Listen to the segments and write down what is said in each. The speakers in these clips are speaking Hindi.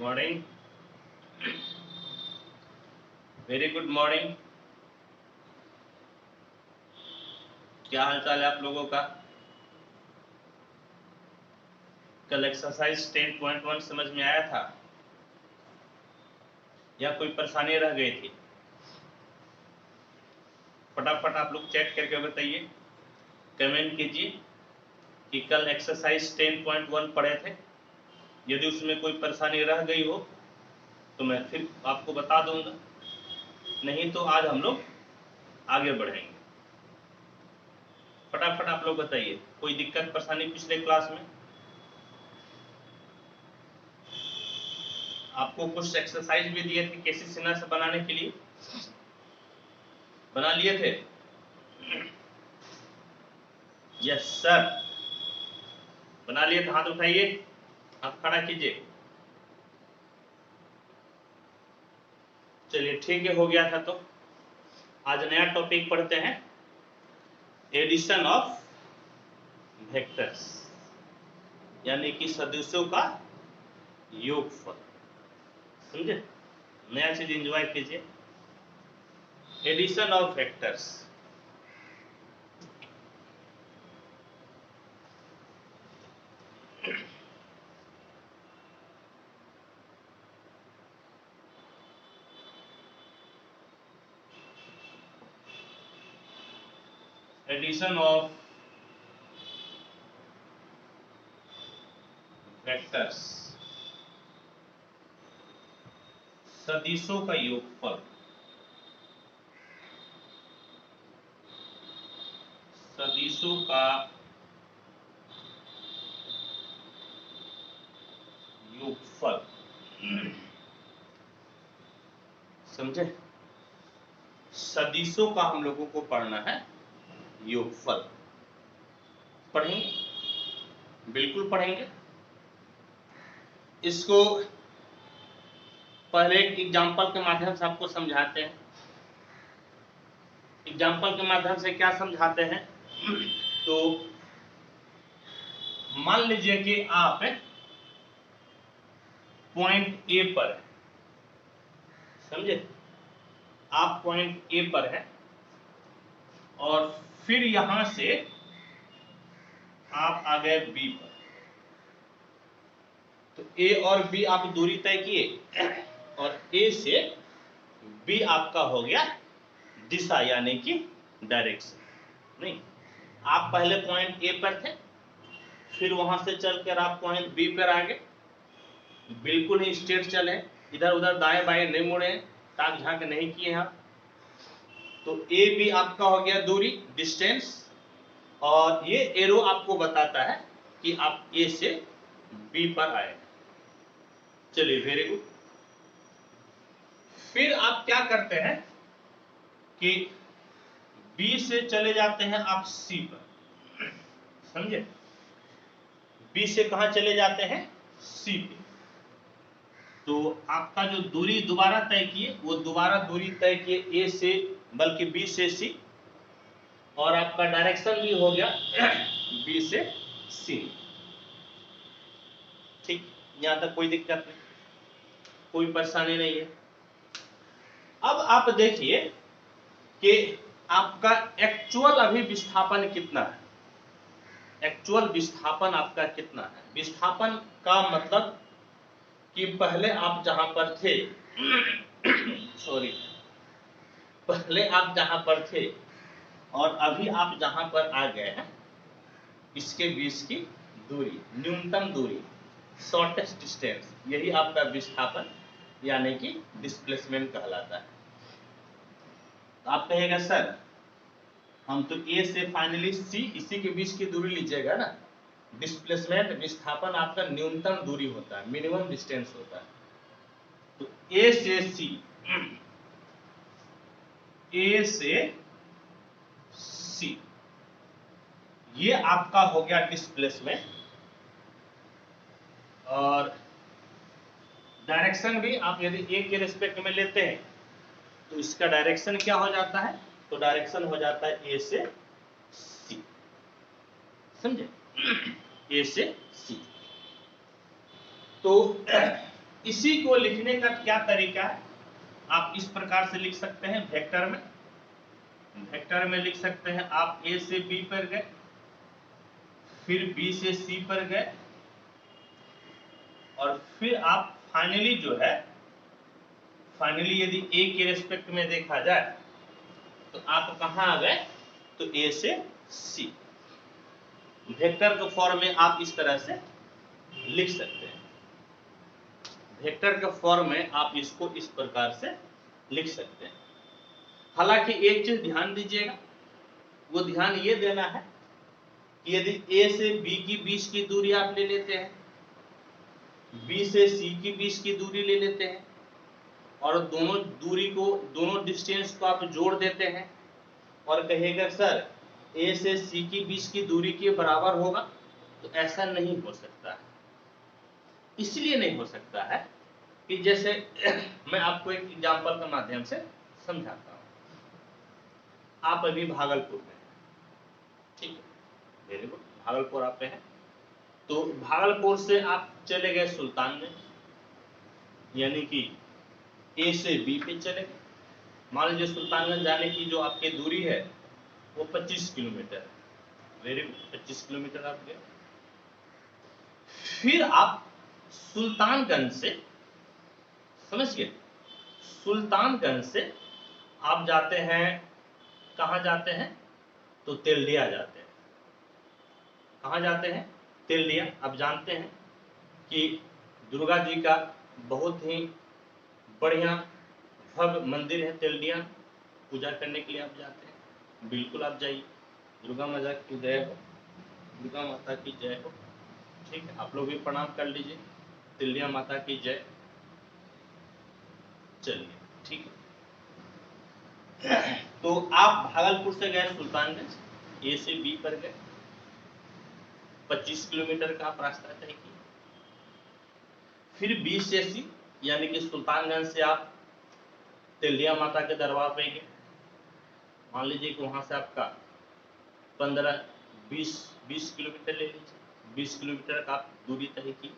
Morning, very good morning. क्या हाल चाल है आप लोगों का? कल एक्सरसाइज 10.1 समझ में आया था या कोई परेशानी रह गई थी? फटाफट आप लोग चेक करके बताइए, कमेंट कीजिए कि कल एक्सरसाइज 10.1 पढ़े थे। यदि उसमें कोई परेशानी रह गई हो तो मैं फिर आपको बता दूंगा, नहीं तो आज हम लोग आगे बढ़ेंगे। फटाफट आप लोग बताइए, कोई दिक्कत परेशानी पिछले क्लास में? आपको कुछ एक्सरसाइज भी दिए थे केसी सिन्हा से बनाने के लिए, बना लिए थे? यस सर, बना लिए थे। हाथ उठाइए, हाथ खड़ा कीजिए। चलिए ठीक है, हो गया था। तो आज नया टॉपिक पढ़ते हैं, एडिशन ऑफ वेक्टर्स, यानी कि सदिशों का योगफल। समझे? नया चीज एंजॉय कीजिए, addition of vectors. Addition of vectors, सदिशों का योगफल। सदिशों का योगफल, समझे? सदिशों का हम लोगों को पढ़ना है योगफल। पढ़ेंगे, बिल्कुल पढ़ेंगे। इसको पहले एक एग्जाम्पल के माध्यम से आपको समझाते हैं। एग्जाम्पल के माध्यम से क्या समझाते हैं? तो मान लीजिए कि आप पॉइंट ए पर है, समझे? आप पॉइंट ए पर है और फिर यहां से आप आ गए बी पर। तो ए और बी आप दूरी तय किए और ए से बी आपका हो गया दिशा, यानी कि डायरेक्शन। नहीं, आप पहले पॉइंट ए पर थे, फिर वहां से चलकर आप पॉइंट बी पर आ गए। बिल्कुल ही स्ट्रेट चले, इधर उधर दाएं बाएं नहीं मुड़े, ताक झांक नहीं किए आप। तो ए बी आपका हो गया दूरी, डिस्टेंस, और ये एरो आपको बताता है कि आप ए से बी पर आए। चलिए, वेरी गुड। फिर आप क्या करते हैं कि बी से चले जाते हैं आप सी पर, समझे? बी से कहां चले जाते हैं? सी पे। तो आपका जो दूरी दोबारा तय किए, वो दोबारा दूरी तय किए ए से, बल्कि बी से सी, और आपका डायरेक्शन भी हो गया बी से सी। ठीक, यहां तक कोई दिक्कत नहीं, कोई परेशानी नहीं है। अब आप देखिए कि आपका एक्चुअल अभी विस्थापन कितना है। एक्चुअल विस्थापन आपका कितना है? विस्थापन का मतलब कि पहले आप जहां पर थे सॉरी, पहले आप जहां पर थे और अभी आप जहां पर आ गए हैं, इसके बीच की दूरी, न्यूनतम दूरी, शॉर्टेस्ट डिस्टेंस, यही आपका विस्थापन यानी कि डिस्प्लेसमेंट कहलाता है। तो आप कहेगा सर, हम तो ए से फाइनली सी, इसी के बीच की दूरी लीजिएगा ना। डिस्प्लेसमेंट, विस्थापन आपका न्यूनतम दूरी होता है, मिनिमम डिस्टेंस होता है। तो ए से सी, ए से सी, ये आपका हो गया डिस्प्लेसमेंट। और डायरेक्शन भी आप यदि ए के रिस्पेक्ट में लेते हैं तो इसका डायरेक्शन क्या हो जाता है? तो डायरेक्शन हो जाता है ए से सी, समझे? ए से सी। तो इसी को लिखने का क्या तरीका है, आप इस प्रकार से लिख सकते हैं। वेक्टर में लिख सकते हैं आप ए से बी पर गए, फिर बी से सी पर गए, और फिर आप फाइनली जो है, फाइनली यदि ए के रेस्पेक्ट में देखा जाए तो आप कहां आ गए, तो ए से सी। वेक्टर के फॉर्म में आप इस तरह से लिख सकते हैं। वेक्टर के फॉर्म में आप इसको इस प्रकार से लिख सकते हैं। हालांकि एक चीज ध्यान दीजिएगा, वो ध्यान ये देना है कि यदि ए से बी की बीच की दूरी आप ले लेते हैं, बी से सी की बीच की दूरी ले लेते हैं, और दोनों डिस्टेंस को आप जोड़ देते हैं और कहेगा सर ए से सी की बीच की दूरी के बराबर होगा, तो ऐसा नहीं हो सकता है। इसलिए नहीं हो सकता है कि जैसे मैं आपको एक एग्जांपल के माध्यम से समझाता हूं। आप अभी भागलपुर में हैं, ठीक है, वेरी गुड, भागलपुर आप पे हैं। तो भागलपुर से आप चले गए सुल्तानगंज, यानी कि ए से बी पे चले गए। मान लीजिए सुल्तानगंज जाने की जो आपकी दूरी है वो 25 किलोमीटर है, वेरी गुड, 25 किलोमीटर आप गए। फिर आप सुल्तानगंज से, समझिए, सुल्तानगंज से आप जाते हैं, कहां जाते हैं, तो तेल्डिया जाते हैं। कहां जाते हैं, तेल्डिया। आप जानते हैं कि दुर्गा जी का बहुत ही बढ़िया भव्य मंदिर है तेल्डिया, पूजा करने के लिए आप जाते हैं, बिल्कुल आप जाइए। दुर्गा माता की जय हो, दुर्गा माता की जय हो, ठीक है, आप लोग भी प्रणाम कर लीजिए, तेल्डिया माता की जय। चलिए, ठीक है। तो आप भागलपुर से गए सुल्तानगंज, ए से बी पर गए, 25 किलोमीटर का आप रास्ता तय किया। फिर बी से सी, यानी कि सुल्तानगंज से आप तेल्डिया माता के दरबार पे गए। मान लीजिए कि वहां से आपका 15-20 किलोमीटर ले लीजिए, 20 किलोमीटर का आप दूरी तय की।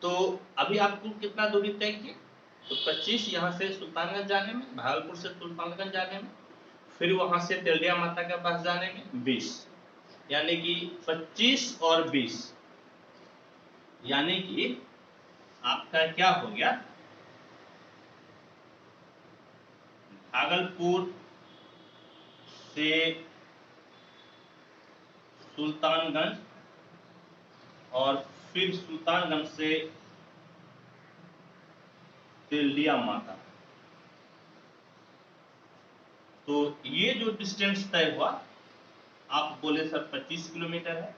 तो अभी आपको कितना दूरी तय की, तो 25 यहाँ से सुल्तानगंज जाने में, भागलपुर से सुल्तानगंज जाने में, फिर वहां से तेल्डिया माता के पास जाने में 20, यानी कि 25 और 20, यानी कि आपका क्या हो गया, भागलपुर से सुल्तानगंज और फिर सुल्तानगंज से तेल्डिया माता, तो ये जो डिस्टेंस तय हुआ, आप बोले सर 25 किलोमीटर है,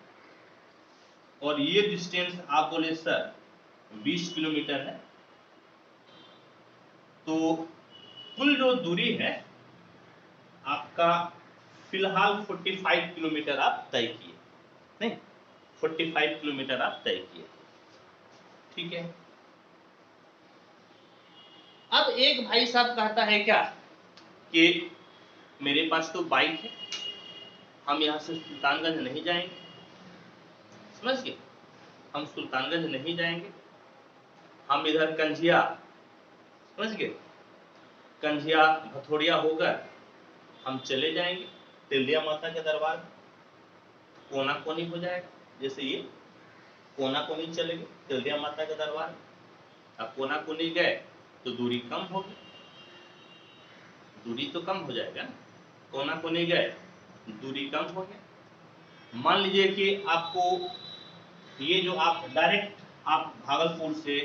और ये डिस्टेंस आप बोले सर 20 किलोमीटर है। तो कुल जो दूरी है आपका फिलहाल 45 किलोमीटर आप तय किए, नहीं, 45 किलोमीटर आप तय किए, ठीक है। अब एक भाई साहब कहता है क्या कि मेरे पास तो बाइक है, हम यहां से सुल्तानगंज नहीं जाएंगे, समझ गए, हम सुल्तानगंज नहीं जाएंगे, हम इधर कंझिया, समझ गए, कंझिया भथोड़िया होकर हम चले जाएंगे तेल्डिया माता के दरबार में, कोना कोनी हो जाएगा। जैसे ये कोना कोनी चले गए तेल्डिया माता के दरबार में, अब कोना कोनी गए तो दूरी कम होगी, दूरी तो कम हो जाएगा ना, कोना कोनी गए दूरी कम हो गया। मान लीजिए कि आपको ये जो आप डायरेक्ट आप भागलपुर से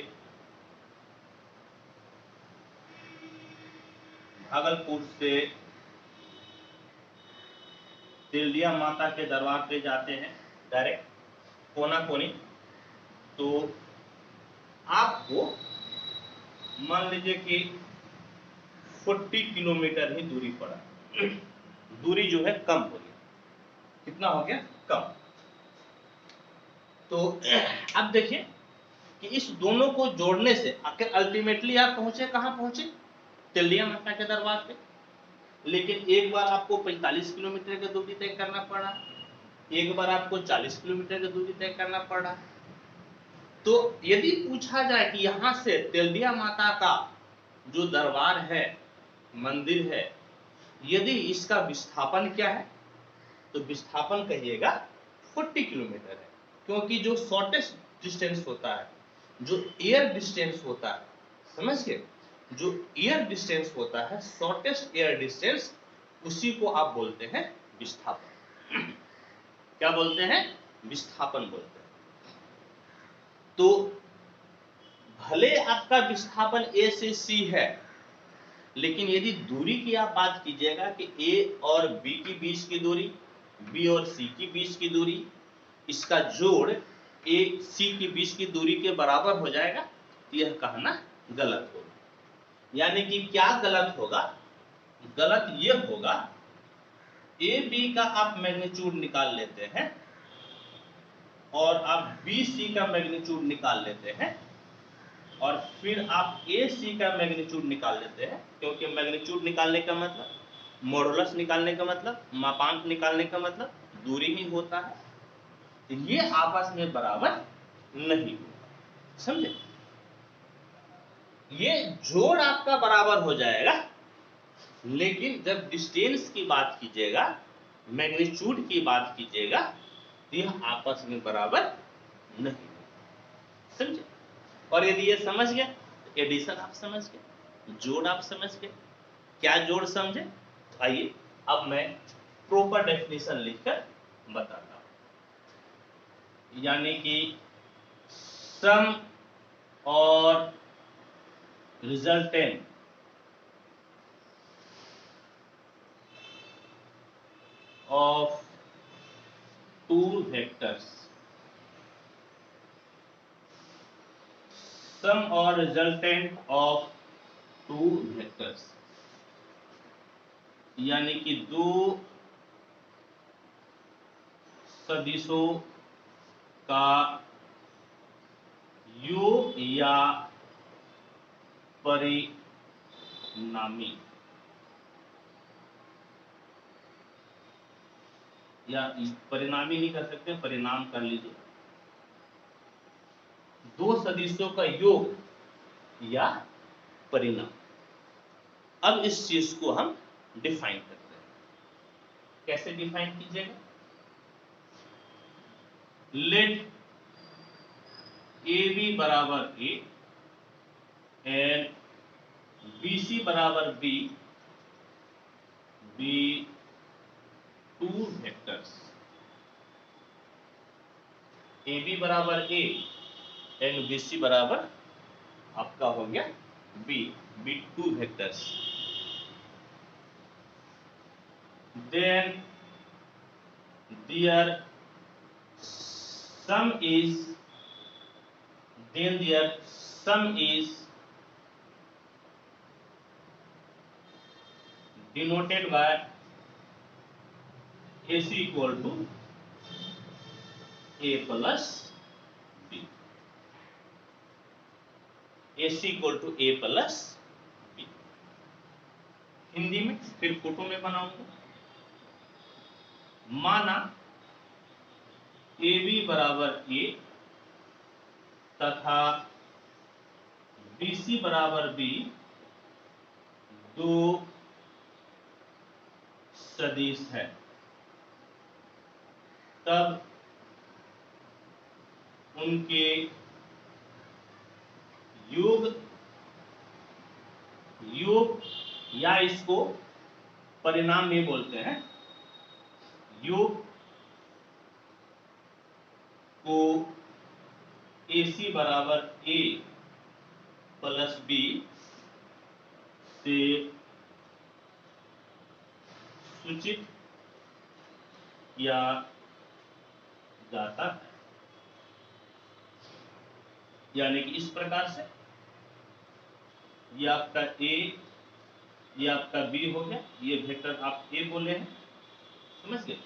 तेल्डिया माता के दरबार पे जाते हैं डायरेक्ट कोना कोनी, तो आपको मान लीजिए कि 40 किलोमीटर ही दूरी पड़ा, दूरी जो है कम हो गया, कितना हो गया, कम। तो अब देखिए कि इस दोनों को जोड़ने से आखिर अल्टीमेटली आप पहुंचे, कहां पहुंचे, तेल्डिया माता के दरबार पे। लेकिन एक बार आपको 45 किलोमीटर की दूरी तय करना पड़ा, एक बार आपको 40 किलोमीटर की दूरी तय करना पड़ा, तो यदि पूछा जाए कि यहां से तेलदिया माता का जो दरबार है, मंदिर है, यदि इसका विस्थापन क्या है, तो विस्थापन कहिएगा 40 किलोमीटर है, क्योंकि जो शॉर्टेस्ट डिस्टेंस होता है, जो एयर डिस्टेंस होता है, समझ गए, जो एयर डिस्टेंस होता है, शॉर्टेस्ट एयर डिस्टेंस, उसी को आप बोलते हैं विस्थापन। क्या बोलते हैं? विस्थापन बोलते हैं। तो भले आपका विस्थापन ए से सी है, लेकिन यदि दूरी की आप बात कीजिएगा कि ए और बी की बीच की दूरी, बी और सी की बीच की दूरी, इसका जोड़ ए सी के बीच की दूरी के बराबर हो जाएगा, तो यह कहना गलत होगा। यानी कि क्या गलत होगा? गलत यह होगा, ए बी का आप मैग्नीट्यूड निकाल लेते हैं और आप बी सी का मैग्नीट्यूड निकाल लेते हैं और फिर आप ए सी का मैग्नीट्यूड निकाल लेते हैं, क्योंकि मैग्नीट्यूड निकालने का मतलब, मॉडुलस निकालने का मतलब, मापांक निकालने का मतलब दूरी ही होता है। तो ये आपस में बराबर नहीं होगा, समझे? ये जोड़ आपका बराबर हो जाएगा, लेकिन जब डिस्टेंस की बात कीजिएगा, मैग्नीट्यूड की बात कीजिएगा, तो यह आपस में बराबर नहीं, समझे? और यदि ये समझ गए तो एडिशन आप समझ गए, जोड़ आप समझ गए। क्या जोड़ समझे? तो आइए अब मैं प्रॉपर डेफिनेशन लिखकर बताता हूं। यानी कि सम और resultant of two vectors, sum or resultant of two vectors, यानी कि दो सदिशों का योग या परिणामी, या परिणामी नहीं कर सकते, परिणाम कर लीजिए, दो सदिशों का योग या परिणाम। अब इस चीज को हम डिफाइन करते हैं। कैसे डिफाइन कीजिएगा? लेट ए बी बराबर ए एंड बी सी बराबर B B two vectors. A B बराबर ए एंड बी सी बराबर आपका हो गया B, B two vectors. Then their sum is denoted by AC equal to A plus B, AC equal to A plus B। Hindi में फिर फोटो में बनाऊंगा। माना ए बी बराबर ए तथा बी सी बराबर बी दो सदिश है, तब उनके योग या इसको परिणाम में बोलते हैं, योग को AC बराबर A प्लस B से सूचित किया जाता है। यानी कि इस प्रकार से ये आपका A, ये आपका B हो गया, ये वेक्टर आप A बोले हैं, समझ गए?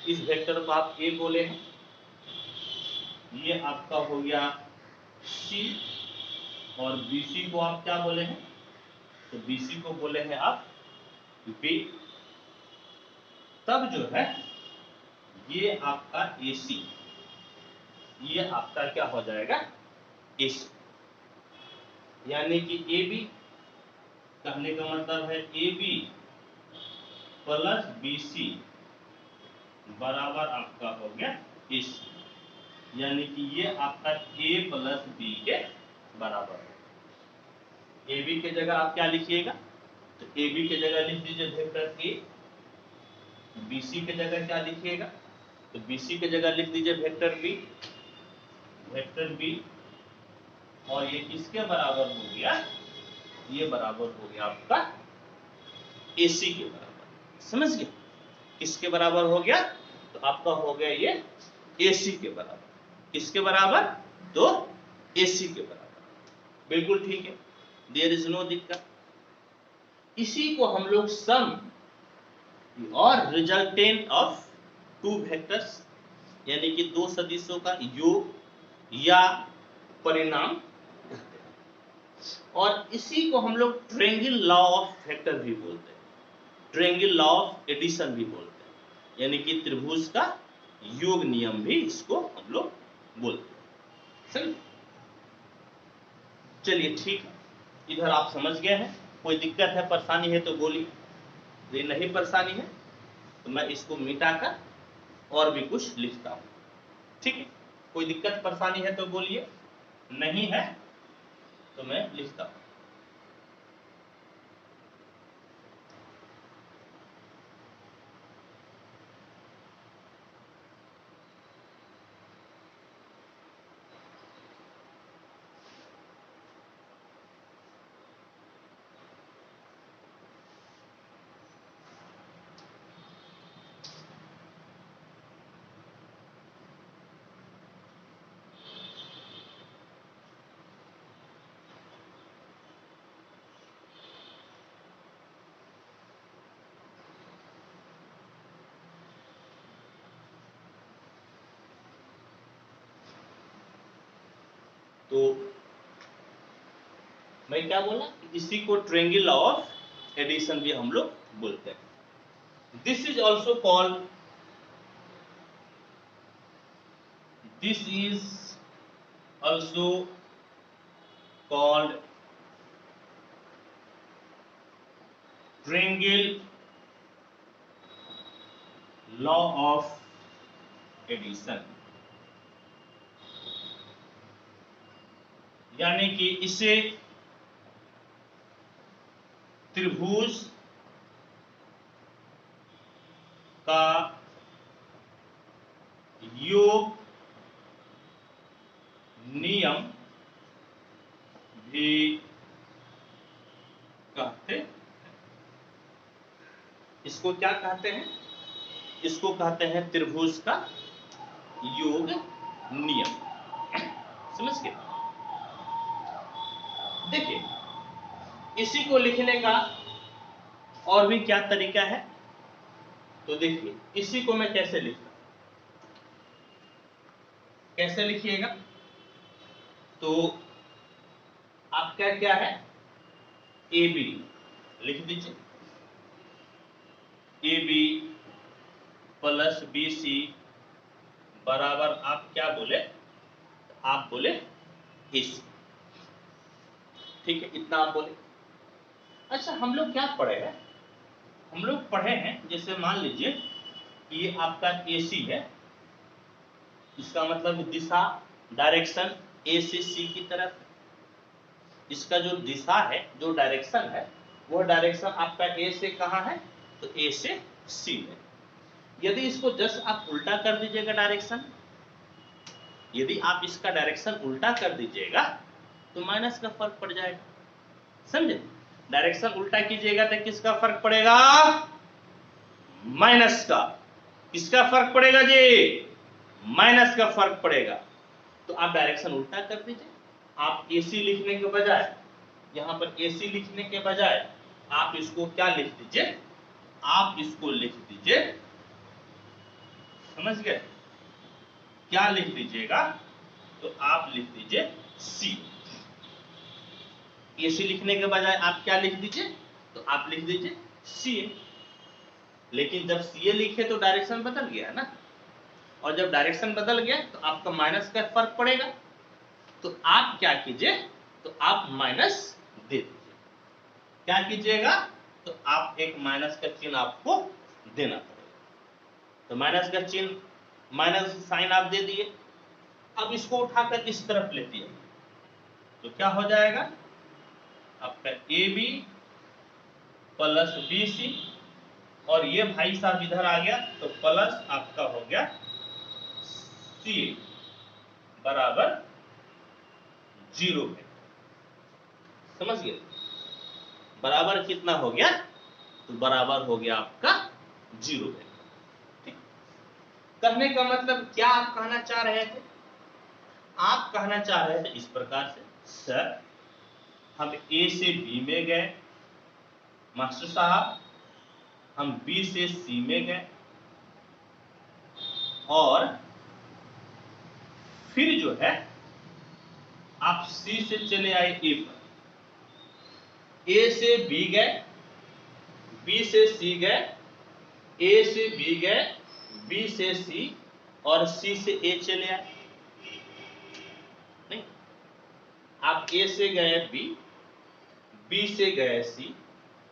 इस वेक्टर को आप A बोले हैं, ये आपका हो गया C, और BC को आप क्या बोले हैं? तो BC को बोले हैं आप B। तब जो है ये आपका AC, ये आपका क्या हो जाएगा, AC। यानी कि AB कहने का मतलब है AB प्लस BC बराबर आपका हो गया AC। यानी कि ये आपका A प्लस B के बराबर है। AB के जगह आप क्या लिखिएगा, तो AB के जगह लिख दीजिए वेक्टर A। BC के जगह क्या लिखिएगा, तो BC के जगह लिख दीजिए वेक्टर B। वेक्टर B और ये किसके बराबर हो गया, ये बराबर हो गया आपका AC के बराबर। समझ गए, किसके बराबर हो गया, तो आपका हो गया ये AC के बराबर। किसके बराबर, तो AC के बराबर। बिल्कुल ठीक है, देयर इज नो दिक्कत। इसी को हम लोग सम और रिजल्टेंट ऑफ टू वेक्टर्स यानी कि दो सदिशों का योग या परिणाम कहते हैं। और इसी को हम लोग ट्रायंगल लॉ ऑफ वेक्टर भी बोलते हैं, ट्रायंगल लॉ ऑफ एडिशन भी बोलते हैं, यानी कि त्रिभुज का योग नियम भी इसको हम लोग बोलते हैं। समझ, चलिए ठीक है, इधर आप समझ गए हैं। कोई दिक्कत है, परेशानी है तो बोलिए, यदि नहीं परेशानी है तो मैं इसको मिटाकर और भी कुछ लिखता हूं। ठीक है, कोई दिक्कत परेशानी है तो बोलिए, नहीं है तो मैं लिखता हूं। तो मैं क्या बोला, इसी को ट्रायंगल लॉ ऑफ एडिशन भी हम लोग बोलते हैं। This is also called, this is also called triangle law of addition. यानी कि इसे त्रिभुज का योग नियम भी कहते हैं। इसको क्या कहते हैं, इसको कहते हैं त्रिभुज का योग नियम। समझ गए, देखिए इसी को लिखने का और भी क्या तरीका है, तो देखिए इसी को मैं कैसे लिखता, कैसे लिखिएगा, तो आपका क्या है, AB लिख दीजिए, AB प्लस BC बराबर आप क्या बोले, आप बोले AC। ठीक है, इतना आप बोले। अच्छा, हम लोग क्या पढ़े हैं, हम लोग पढ़े हैं जैसे मान लीजिए कि ये आपका AC है, इसका मतलब दिशा, डायरेक्शन A से C की तरफ। इसका जो दिशा है, जो डायरेक्शन है, वो डायरेक्शन आपका A से कहाँ है, तो A से C में। यदि इसको जस्ट आप उल्टा कर दीजिएगा डायरेक्शन, यदि आप इसका डायरेक्शन उल्टा कर दीजिएगा तो माइनस का फर्क पड़ जाएगा। समझे, डायरेक्शन उल्टा कीजिएगा तो किसका फर्क पड़ेगा, माइनस का। किसका फर्क पड़ेगा जी, माइनस का फर्क पड़ेगा। तो आप डायरेक्शन उल्टा कर दीजिए, आप AC लिखने के बजाय, यहां पर AC लिखने के बजाय आप इसको क्या लिख दीजिए, आप इसको लिख दीजिए, समझ गए, क्या लिख दीजिएगा, तो आप लिख दीजिए C। AC लिखने के बजाय आप क्या लिख दीजिए, तो आप लिख दीजिए CA। लेकिन जब CA लिखे तो डायरेक्शन बदल गया ना, और जब डायरेक्शन बदल गया तो आपका माइनस का फर्क पड़ेगा। तो आप क्या कीजिए, तो आप माइनस दे दीजिए। क्या कीजिएगा, तो आप एक माइनस का चिन्ह आपको देना पड़ेगा। तो माइनस का चिन्ह, माइनस साइन आप दे दिए। अब इसको उठाकर इस तरफ ले दिए तो क्या हो जाएगा, आपका A B plus B C, और ये भाई साहब इधर आ गया तो प्लस आपका हो गया सी बराबर 0 है। समझ गए, बराबर कितना हो गया, तो बराबर हो गया आपका 0 है। ठीक, कहने का मतलब क्या आप कहना चाह रहे थे, आप कहना चाह रहे थे इस प्रकार से, सर हम ए से बी में गए, मास्टर साहब हम बी से सी में गए, और फिर जो है आप सी से चले आए ए पर, ए से बी गए, बी से सी गए, ए से बी गए, बी से सी, और सी से ए चले आए। नहीं, आप ए से गए बी, बी से गए सी,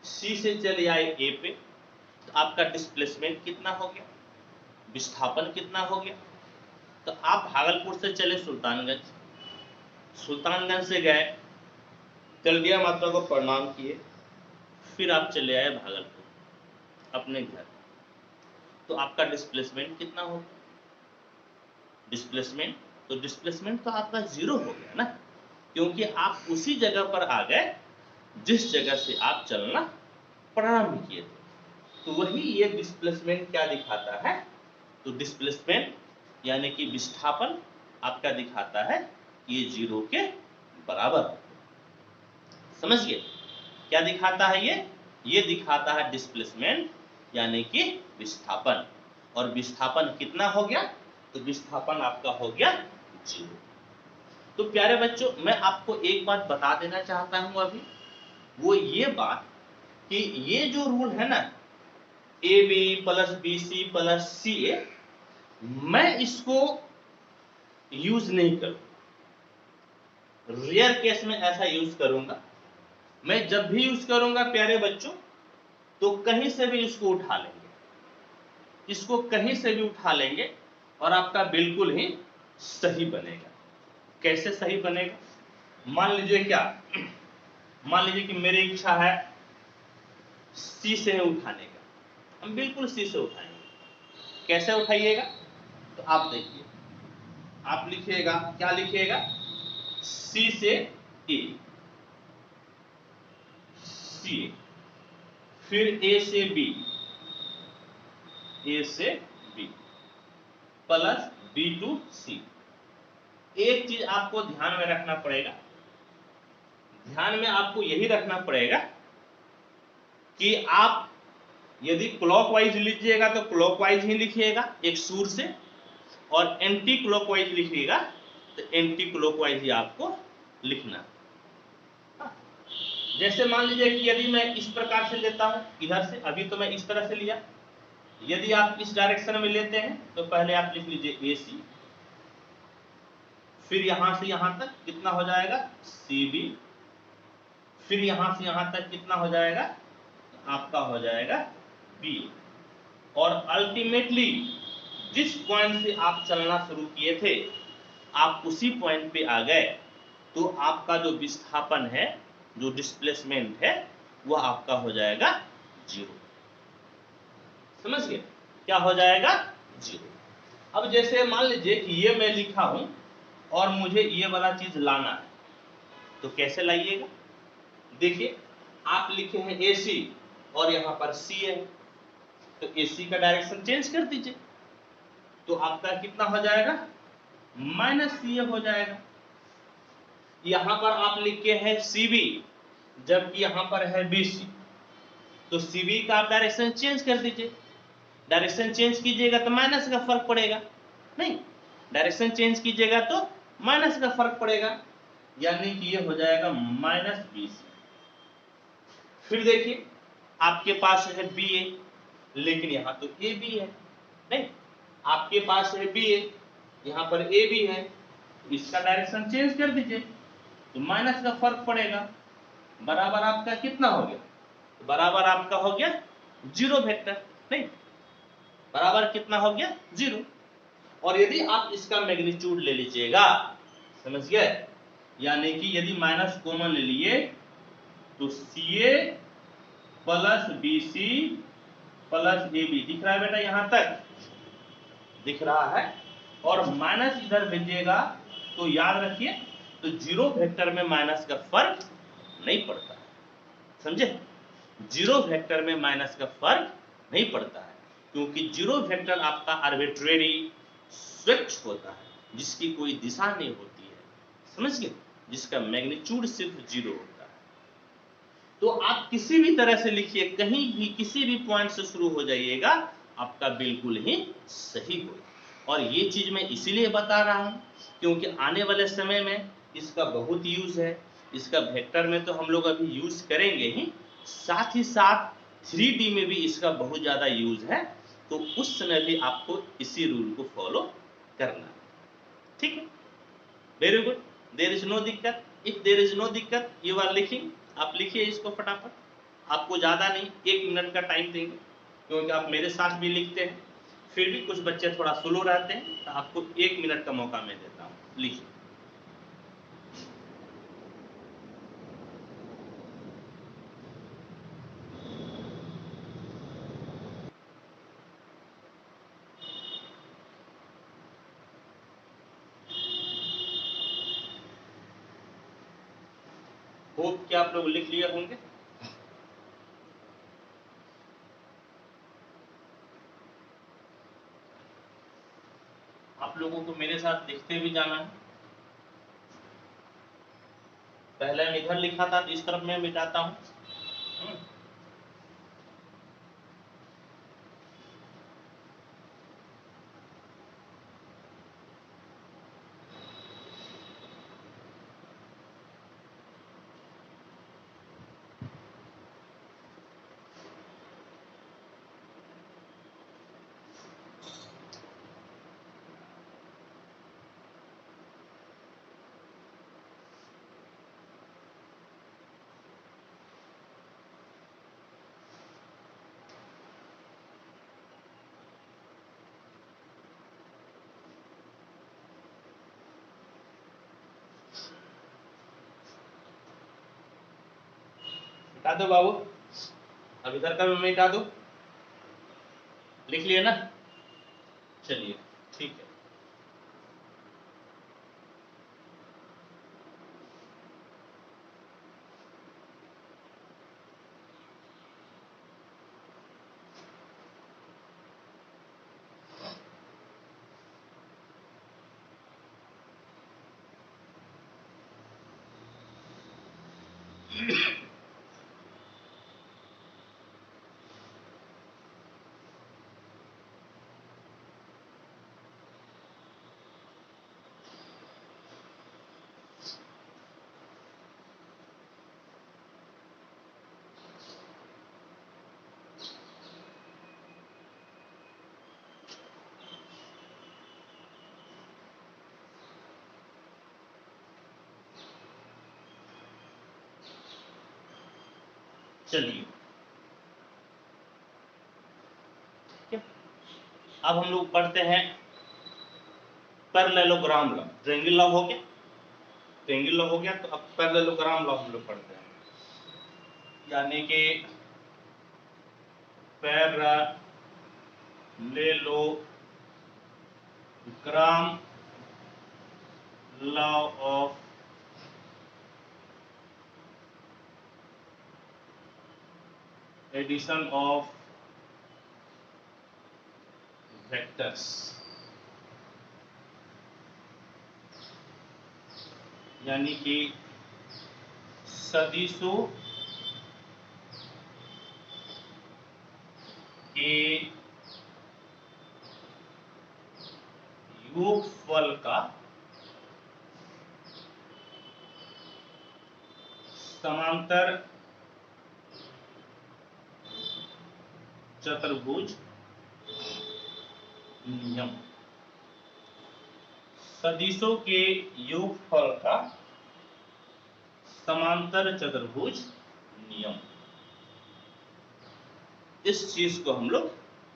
सी से चले आए ए पे, तो आपका डिस्प्लेसमेंट कितना हो गया, विस्थापन कितना हो गया। तो आप भागलपुर से चले सुल्तानगंज, सुल्तानगंज से गए, तलबिया माता को प्रणाम किए, फिर आप चले आए भागलपुर अपने घर, तो आपका डिस्प्लेसमेंट कितना होगा, डिस्प्लेसमेंट, तो डिस्प्लेसमेंट तो आपका 0 हो गया ना, क्योंकि आप उसी जगह पर आ गए जिस जगह से आप चलना प्रारंभ किए थे। तो वही ये डिस्प्लेसमेंट क्या दिखाता है, तो डिस्प्लेसमेंट यानी कि विस्थापन आपका दिखाता है कि ये 0 के बराबर है। समझ गए, क्या दिखाता है ये दिखाता है डिस्प्लेसमेंट यानी कि विस्थापन, और विस्थापन कितना हो गया, तो विस्थापन आपका हो गया 0। तो प्यारे बच्चों, मैं आपको एक बात बता देना चाहता हूं अभी, वो ये बात कि ये जो रूल है ना, A B plus B C plus C A, मैं इसको यूज नहीं करूंगा, रेयर केस में ऐसा यूज करूंगा। मैं जब भी यूज करूंगा प्यारे बच्चों, तो कहीं से भी इसको उठा लेंगे, इसको कहीं से भी उठा लेंगे और आपका बिल्कुल ही सही बनेगा। कैसे सही बनेगा, मान लीजिए क्या, मान लीजिए कि मेरी इच्छा है सी से उठाने का, हम बिल्कुल सी से उठाएंगे। कैसे उठाइएगा, तो आप देखिए, आप लिखिएगा, क्या लिखिएगा, सी से ए, सी, फिर ए से बी, ए से बी प्लस बी टू सी। एक चीज आपको ध्यान में रखना पड़ेगा, ध्यान में आपको यही रखना पड़ेगा कि आप यदि क्लॉकवाइज लीजिएगा तो क्लॉकवाइज ही लिखिएगा एक सुर से, और एंटी क्लॉकवाइज लिखिएगा तो एंटी क्लॉकवाइज ही आपको लिखना। जैसे मान लीजिए कि यदि मैं इस प्रकार से लेता हूं इधर से, अभी तो मैं इस तरह से लिया, यदि आप इस डायरेक्शन में लेते हैं तो पहले आप लिख लीजिए ए सी, फिर यहां से यहां तक कितना हो जाएगा सी बी, फिर यहां से यहां तक कितना हो जाएगा, आपका हो जाएगा बी, और अल्टीमेटली जिस पॉइंट से आप चलना शुरू किए थे आप उसी पॉइंट पे आ गए, तो आपका जो विस्थापन है, जो डिस्प्लेसमेंट है, वो आपका हो जाएगा 0। समझ गए, क्या हो जाएगा 0। अब जैसे मान लीजिए कि ये मैं लिखा हूं और मुझे ये वाला चीज लाना है, तो कैसे लाइएगा, देखिए आप लिखे हैं AC और यहां पर C है, तो AC का डायरेक्शन चेंज कर दीजिए, तो आपका कितना हो जाएगा माइनस CA हो जाएगा। यहां पर आप लिखे हैं CB जबकि यहां पर है BC, तो CB का आप डायरेक्शन चेंज कर दीजिए, डायरेक्शन चेंज कीजिएगा तो माइनस का फर्क पड़ेगा, नहीं डायरेक्शन चेंज कीजिएगा तो माइनस का फर्क पड़ेगा, यानी कि ये हो जाएगा माइनस BC। फिर देखिए आपके पास है BA, लेकिन यहां तो AB है, नहीं आपके पास है बी ए, यहाँ पर ए बी है, इसका डायरेक्शन चेंज कर दीजिए तो माइनस का फर्क पड़ेगा, बराबर आपका कितना हो गया, बराबर आपका हो गया जीरो वेक्टर, नहीं बराबर कितना हो गया जीरो। और यदि आप इसका मैग्नीट्यूड ले लीजिएगा, समझ गए, यानी कि यदि माइनस कॉमन ले लिए तो C A plus B C plus A B, दिख रहा है बेटा, यहां तक दिख रहा है, और माइनस इधर भेजिएगा तो याद रखिए तो जीरो वेक्टर में माइनस का फर्क नहीं पड़ता है, समझे, जीरो वेक्टर में माइनस का फर्क नहीं पड़ता है, क्योंकि जीरो वेक्टर आपका आर्बिट्रेरी स्वच्छ होता है, जिसकी कोई दिशा नहीं होती है, समझ गए, जिसका मैग्नीट्यूड सिर्फ जीरो होता है। तो आप किसी भी तरह से लिखिए, कहीं भी किसी भी पॉइंट से शुरू हो जाइएगा, आपका बिल्कुल ही सही होगा। और ये चीज मैं इसीलिए बता रहा हूं क्योंकि आने वाले समय में इसका बहुत यूज है, इसका वेक्टर में तो हम लोग अभी यूज करेंगे ही साथ 3D में भी इसका बहुत ज्यादा यूज है, तो उस समय भी आपको इसी रूल को फॉलो करना है, ठीक है, very good, there is no दिक्कत, इफ देयर इज नो दिक्कत यू आर लिखिंग, आप लिखिए इसको फटाफट, आपको ज्यादा नहीं 1 मिनट का टाइम देंगे, क्योंकि आप मेरे साथ भी लिखते हैं, फिर भी कुछ बच्चे थोड़ा स्लो रहते हैं, तो आपको 1 मिनट का मौका मैं देता हूं, लिखिए। होप कि आप लोग लिख लिए होंगे। आप लोगों को मेरे साथ लिखते भी जाना है, पहले मैं इधर लिखा था तो इस तरफ मैं मिटाता हूं। मिटा दो बाबू, अब इधर का भी मिटा दो, लिख लिए ना, चलिए ठीक है। चलिए ठीक है, अब हम लोग पढ़ते हैं पैरेललोग्राम लॉ, ट्रायंगल लॉ हो गया, ट्रायंगल लॉ हो गया, तो अब पैरेललोग्राम लॉ हम लोग पढ़ते हैं, यानी कि parallelogram law of addition of vectors, यानी कि सदिशों के योगफल का समांतर चतुर्भुज नियम, सदिशों के योगफल का समांतर चतुर्भुज नियम, इस चीज को हम लोग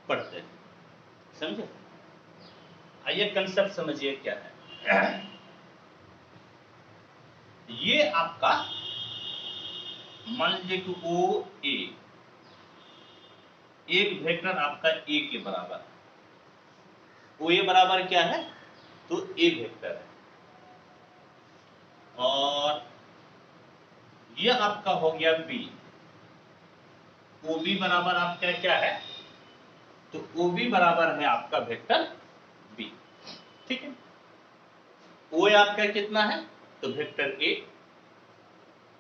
पढ़ते हैं। समझे? आइए कंसेप्ट समझिए क्या है। ये आपका मान लीजिए कि ओ ए, एक वेक्टर आपका ए के बराबर है। ओ ए बराबर क्या है? तो ए वेक्टर है। और ये आपका हो गया बी, ओ बी बराबर आपका क्या है? तो ओ बी बराबर है आपका वेक्टर बी। ठीक है, ओ आपका कितना है? तो वेक्टर ए।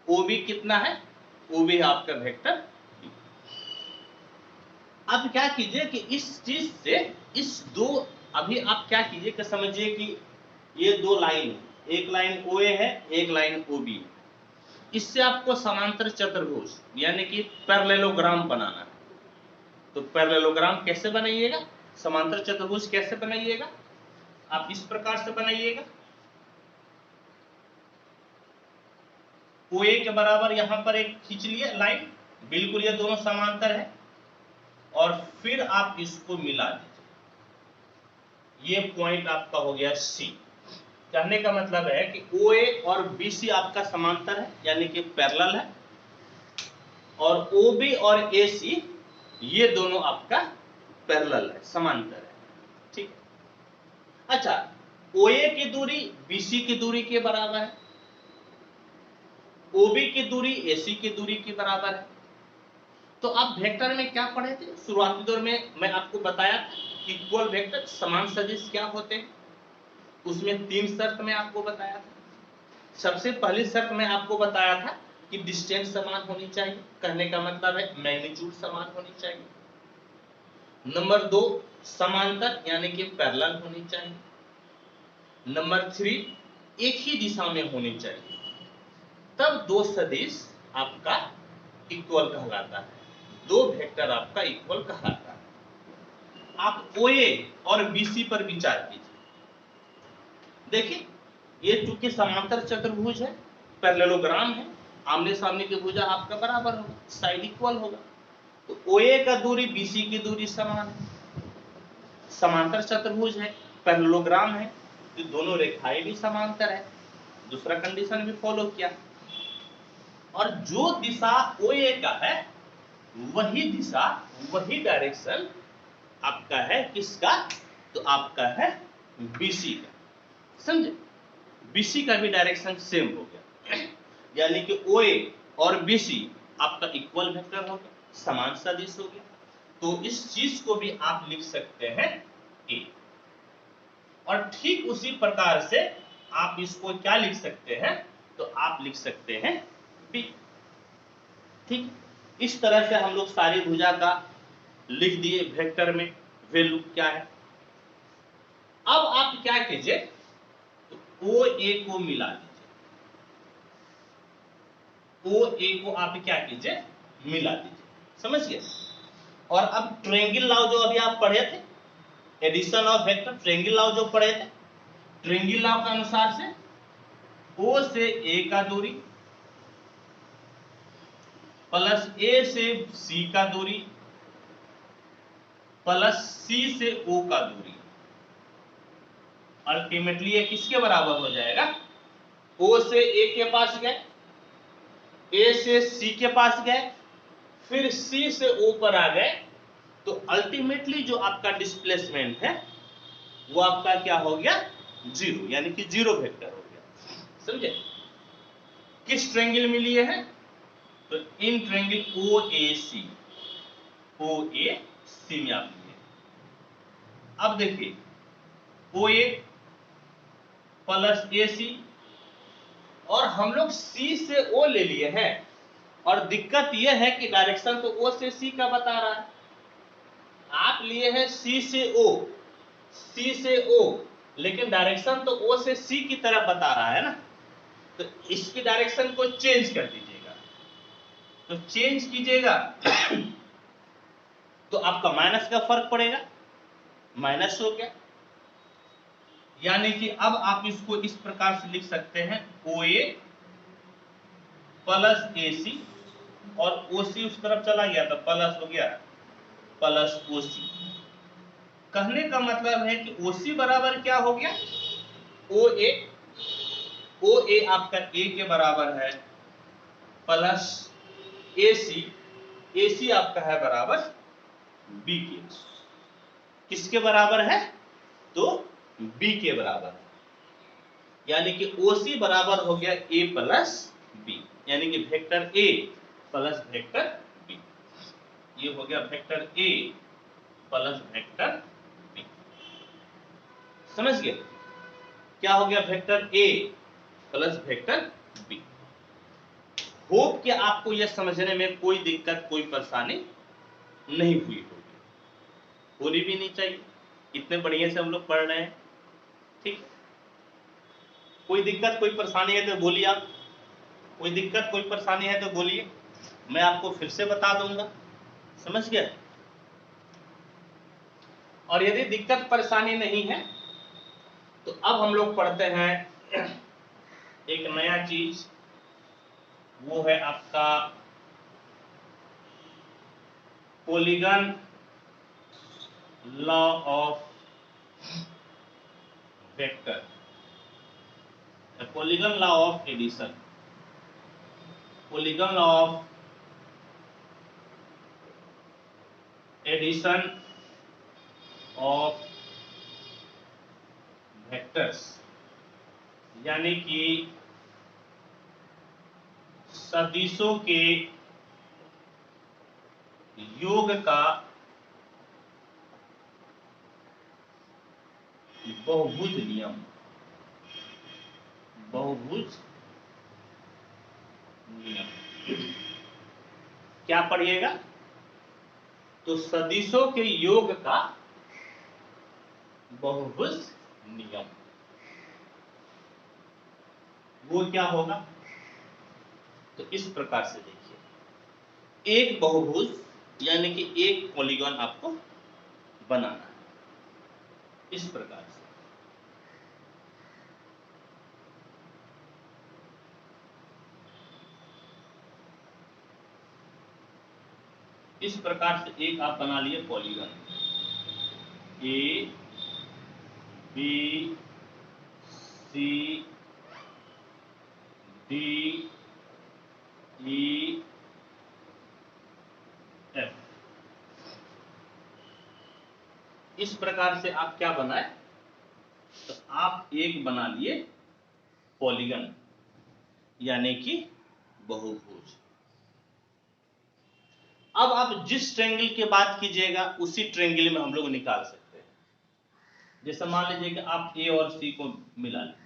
ओ बी कितना है? ओ बी आपका वेक्टर बी। अब क्या कीजिए कि इस चीज से इस दो, अभी आप क्या कीजिए कि समझिए कि ये दो लाइन है, एक लाइन ओ ए है, एक लाइन ओ बी है। इससे आपको समांतर चतुर्भुज यानी कि पैरेललोग्राम बनाना है। तो पैरेललोग्राम कैसे बनाइएगा, समांतर चतुर्भुज कैसे बनाइएगा? आप इस प्रकार से बनाइएगा, ओ ए के बराबर यहां पर एक खींच लिए लाइन, बिल्कुल ये दोनों समांतर है, और फिर आप इसको मिला दीजिए। ये पॉइंट आपका हो गया सी। कहने का मतलब है कि ओ ए और बी सी आपका समांतर है यानी कि पैरेलल है, और ओ बी और ए सी ये दोनों आपका पैरेलल है, समांतर है। ठीक है, अच्छा, ओ ए की दूरी बी सी की दूरी के बराबर है, ओ बी की दूरी ए सी की दूरी के बराबर है। तो आप वेक्टर में क्या पढ़े थे शुरुआती दौर में? मैं आपको बताया था इक्वल वेक्टर समान सदिश क्या होते हैं। उसमें 3 शर्त मैं आपको बताया था। सबसे पहली शर्त मैं आपको बताया था कि डिस्टेंस समान होनी चाहिए, कहने का मतलब है मैग्नीट्यूड समान होनी चाहिए। नंबर 2, समांतर यानी कि पैरेलल होनी चाहिए। नंबर 3, एक ही दिशा में होनी चाहिए, तब दो सदिश आपका इक्वल कहलाता है, दो वेक्टर आपका इक्वल कहलाता है। आप OA और BC पर विचार कीजिए। देखिए, ये चूंकि समांतर चतुर्भुज है, पैरेललोग्राम है, आमने सामने की भुजा आपका बराबर होगा, साइड इक्वल होगा। तो OA का दूरी BC की दूरी समान है, समांतर चतुर्भुज है, पैरेललोग्राम है, तो दोनों रेखाएं भी समांतर है। दूसरा कंडीशन भी फॉलो किया, और जो दिशा OA का है वही दिशा, वही डायरेक्शन आपका है किसका? तो आपका है BC का। समझे? BC का भी डायरेक्शन सेम हो गया, यानी कि OA और BC आपका इक्वल वेक्टर हो गया, समान सदिश हो गया। तो इस चीज को भी आप लिख सकते हैं A। और ठीक उसी प्रकार से आप इसको क्या लिख सकते हैं? तो आप लिख सकते हैं B। ठीक, इस तरह से हम लोग सारी भुजा का लिख दिए वेक्टर में वैल्यू क्या है। अब आप क्या कीजिए, तो ओ ए को मिला दीजिए, ओ ए को आप क्या कीजिए, मिला दीजिए। समझ गए? और अब ट्रायंगल लॉ जो अभी आप पढ़े थे, addition of vector triangle law जो पढ़े थे, ट्रायंगल लॉ के अनुसार से ओ से ए का दूरी प्लस ए से सी का दूरी प्लस सी से ओ का दूरी अल्टीमेटली ये किसके बराबर हो जाएगा? ओ से ए के पास गए, ए से सी के पास गए, फिर सी से ओ पर आ गए, तो अल्टीमेटली जो आपका डिस्प्लेसमेंट है वो आपका क्या हो गया? जीरो, यानी कि जीरो वेक्टर हो गया। समझे? किस ट्रायंगल में लिए हैं? तो इन ट्रायंगल ओ ए सी, ओ ए सी में आप लिए। अब देखिए, ओ ए प्लस ए सी, और हम लोग सी से ओ ले लिए हैं, और दिक्कत यह है कि डायरेक्शन तो ओ से सी का बता रहा है, आप लिए हैं सी से ओ, सी से ओ, लेकिन डायरेक्शन तो ओ से सी की तरफ बता रहा है ना, तो इसकी डायरेक्शन को चेंज कर दीजिएगा। तो चेंज कीजिएगा तो आपका माइनस का फर्क पड़ेगा, माइनस हो गया। यानी कि अब आप इसको इस प्रकार से लिख सकते हैं OA प्लस AC, और OC उस तरफ चला गया तो प्लस हो गया प्लस OC। कहने का मतलब है कि OC बराबर क्या हो गया, OA आपका A के बराबर है प्लस AC आपका है बराबर B के। किसके बराबर है, तो B के बराबर है। यानी कि OC बराबर हो गया A प्लस B, यानी कि vector A plus vector B। ये हो गया vector A plus vector B। समझ गए क्या हो गया, vector A plus vector B। Hope कि आपको यह समझने में कोई दिक्कत कोई परेशानी नहीं हुई होगी, होनी भी नहीं चाहिए, इतने बढ़िया से हम लोग पढ़ रहे हैं। ठीक, कोई दिक्कत कोई परेशानी है तो बोलिए आप, कोई दिक्कत कोई परेशानी है तो बोलिए, मैं आपको फिर से बता दूंगा। समझ गए। और यदि दिक्कत परेशानी नहीं है तो अब हम लोग पढ़ते हैं एक नया चीज, वो है आपका polygon law of vector, polygon law of addition, polygon law of addition of vectors. यानी कि सदिशों के योग का बहुभुज नियम, बहुभुज नियम। क्या पढ़िएगा, तो सदिशों के योग का बहुभुज नियम, वो क्या होगा, तो इस प्रकार से देखिए, एक बहुभुज यानी कि एक पॉलीगन आपको बनाना है इस प्रकार से। इस प्रकार से एक आप बना लिए polygon, A B C D E F। इस प्रकार से आप क्या बनाए, तो आप एक बना लिए पॉलीगन यानी कि बहुभुज। अब आप जिस ट्रायंगल की बात कीजिएगा उसी ट्रायंगल में हम लोग निकाल सकते हैं। जैसे मान लीजिए कि आप A और C को मिला लीजिए,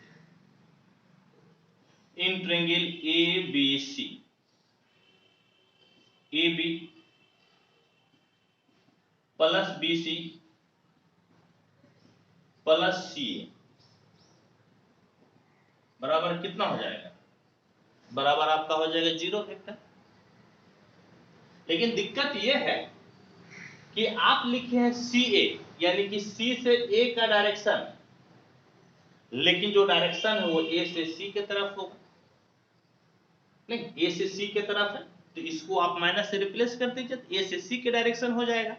इन triangle ABC, AB plus BC plus CA बराबर कितना हो जाएगा, बराबर आपका हो जाएगा 0 वेक्टर। लेकिन दिक्कत यह है कि आप लिखे हैं CA, यानी कि C से A का डायरेक्शन, लेकिन जो डायरेक्शन है वो A से C के तरफ होगा, नहीं A से C के तरफ है, तो इसको आप माइनस से रिप्लेस कर दीजिए, A से C के डायरेक्शन हो जाएगा।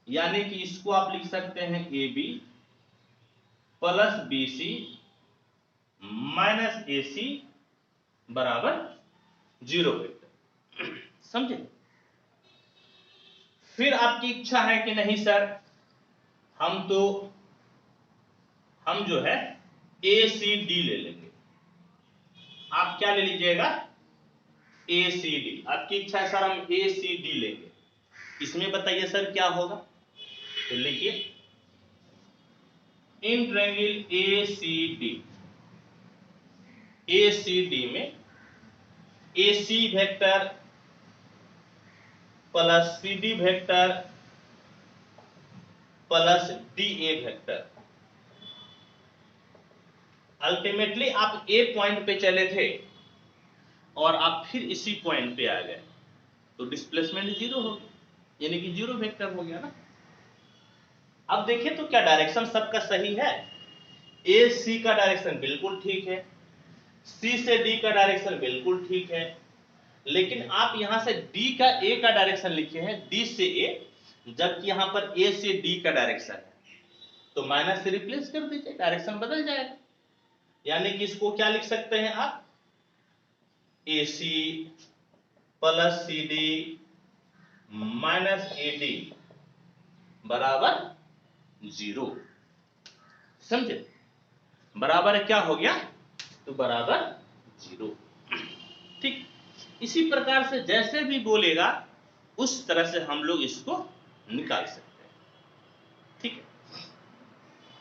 यानी कि इसको आप लिख सकते हैं AB plus BC minus AC बराबर 0 वेक्टर। समझे। फिर आपकी इच्छा है कि नहीं सर, हम जो है ACD ले लेंगे। आप क्या ले लीजिएगा, ACD। आपकी इच्छा है सर हम ACD लेंगे, इसमें बताइए सर क्या होगा, तो लिखिए इन ट्रायंगल ACD में AC vector plus CD vector plus DA vector. Ultimately आप A पॉइंट पे चले थे और आप फिर इसी पॉइंट पे आ गए, तो डिस्प्लेसमेंट 0 हो गया, यानी कि 0 वेक्टर हो गया ना। अब देखिए तो क्या डायरेक्शन सबका सही है? ए सी का डायरेक्शन बिल्कुल ठीक है, सी से डी का डायरेक्शन बिल्कुल ठीक है, लेकिन आप यहां से डी का ए का डायरेक्शन लिखे हैं, डी से ए, जबकि यहां पर ए से डी का डायरेक्शन है, तो माइनस से रिप्लेस कर दीजिए, डायरेक्शन बदल जाएगा। यानी कि इसको क्या लिख सकते हैं आप? A C plus C D minus A D बराबर 0। समझे? बराबर है क्या हो गया? तो बराबर 0। ठीक, इसी प्रकार से जैसे भी बोलेगा उस तरह से हम लोग इसको निकाल सकते हैं। ठीक है,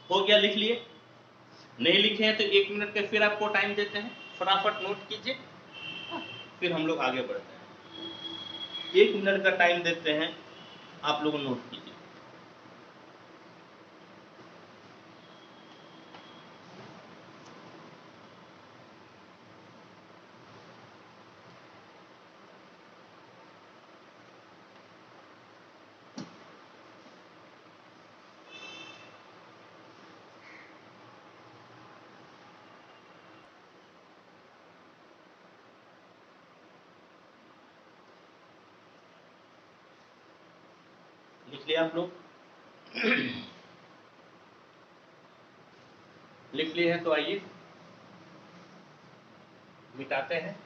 हो गया, लिख लिए? नहीं लिखे हैं तो 1 मिनट का फिर आपको टाइम देते हैं, फटाफट नोट कीजिए, फिर हम लोग आगे बढ़ते हैं। 1 मिनट का टाइम देते हैं, आप लोग नोट कीजिए। लिख लिया आप लोग? लिख लिए हैं तो आइए मिटाते हैं।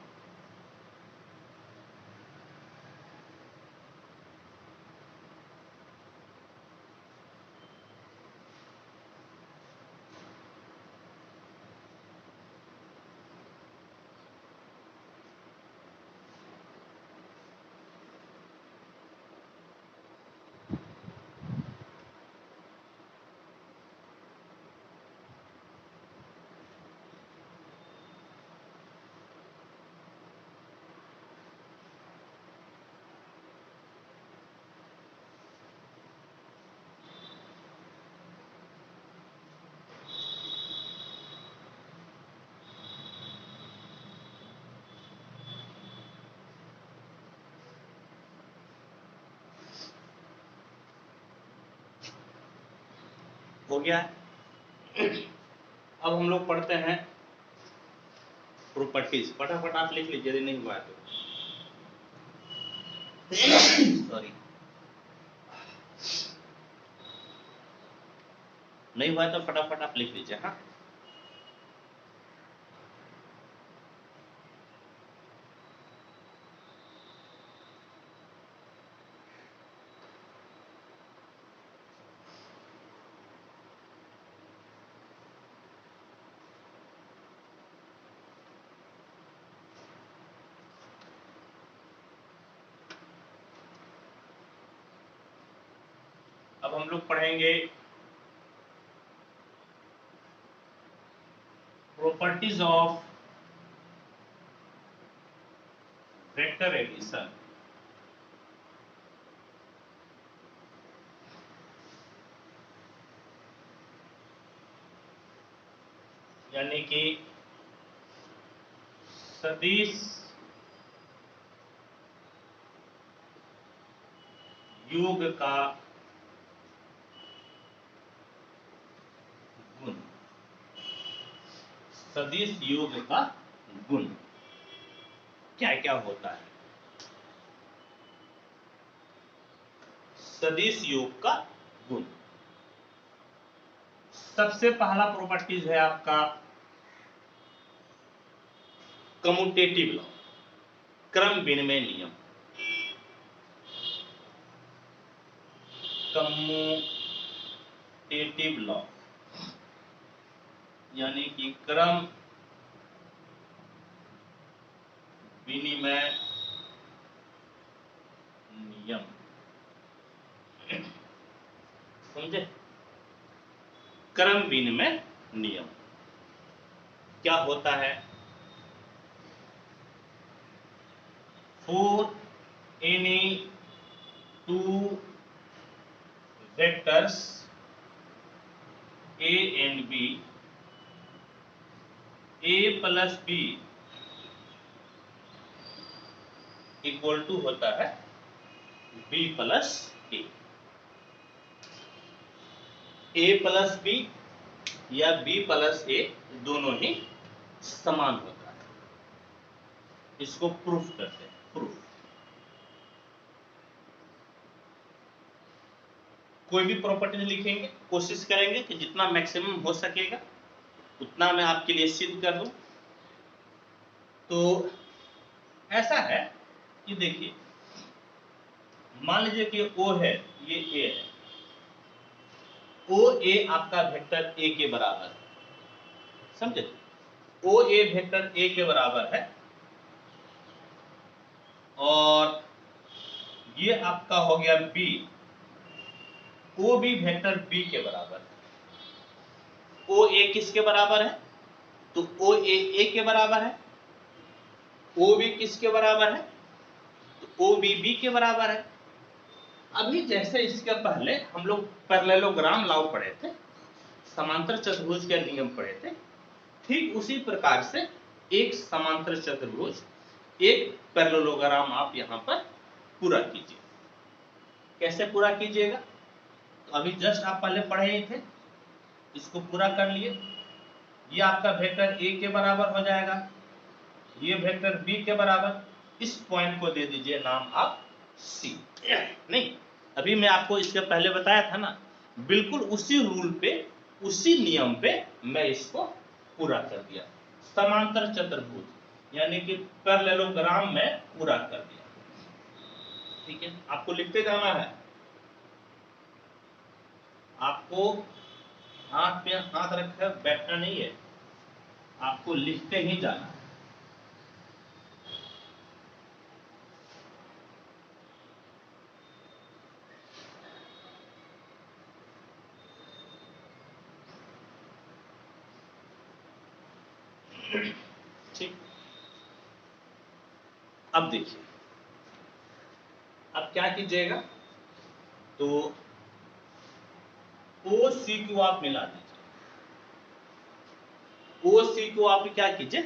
हो गया? अब हम लोग पढ़ते हैं प्रॉपर्टीज। फटाफट आप लिख लीजिए यदि नहीं हुआ तो। सॉरी, नहीं हुआ तो फटाफट आप लिख लीजिए। हाँ, अब हम लोग पढ़ेंगे प्रॉपर्टीज ऑफ वेक्टर एडिशन। यानी कि सदिश योग का गुण। सदिश योग का गुण क्या क्या होता है? सदिश योग का गुण, सबसे पहला प्रॉपर्टीज है आपका कम्यूटेटिव लॉ, क्रम विनिमय नियम। कम्यूटेटिव लॉ यानी कि क्रम विनिमय नियम। समझे? क्रम विनिमय नियम क्या होता है? For any two vectors A and B, A plus B equal to होता है B plus A. A plus B या बी प्लस ए दोनों ही समान होता है। इसको प्रूफ करते हैं, प्रूफ। कोई भी प्रॉपर्टी लिखेंगे, कोशिश करेंगे कि जितना मैक्सिमम हो सकेगा उतना मैं आपके लिए सिद्ध कर दूं। तो ऐसा है कि देखिए, मान लीजिए कि O है, ये A है, OA आपका वेक्टर A के बराबर है, समझे? OA वेक्टर A के बराबर है और ये आपका हो गया B, OB वेक्टर B के बराबर है। OA किसके बराबर है? तो OA A के बराबर है। OB किसके बराबर है? तो OB B के बराबर है। अभी जैसे इसके पहले हम लोग पैरेललोग्राम लॉ पढ़े थे, समांतर चतुर्भुज के नियम पढ़े थे, ठीक उसी प्रकार से एक समांतर चतुर्भुज, एक पैरेललोग्राम आप यहां पर पूरा कीजिए। कैसे पूरा कीजिएगा? तो अभी जस्ट आप पहले पढ़े ही थे, इसको पूरा कर लिए। ये आपका वेक्टर A के बराबर हो जाएगा, ये वेक्टर B के बराबर। इस पॉइंट को दे दीजिए नाम आप C। नहीं, अभी मैं आपको इसके पहले बताया था ना, बिल्कुल उसी रूल पे, उसी नियम पे मैं इसको पूरा कर दिया। समांतर चतुर्भुज यानी कि पैरेललोग्राम में पूरा कर दिया। ठीक है, आपको लिखते जाना है, आपको हाथ पे हाथ रखकर बैठना नहीं है, आपको लिखते ही जाना है। ठीक, अब देखिए, अब क्या कीजिएगा, तो ओ सी को आप मिला दीजिए। ओ सी को आप क्या कीजिए,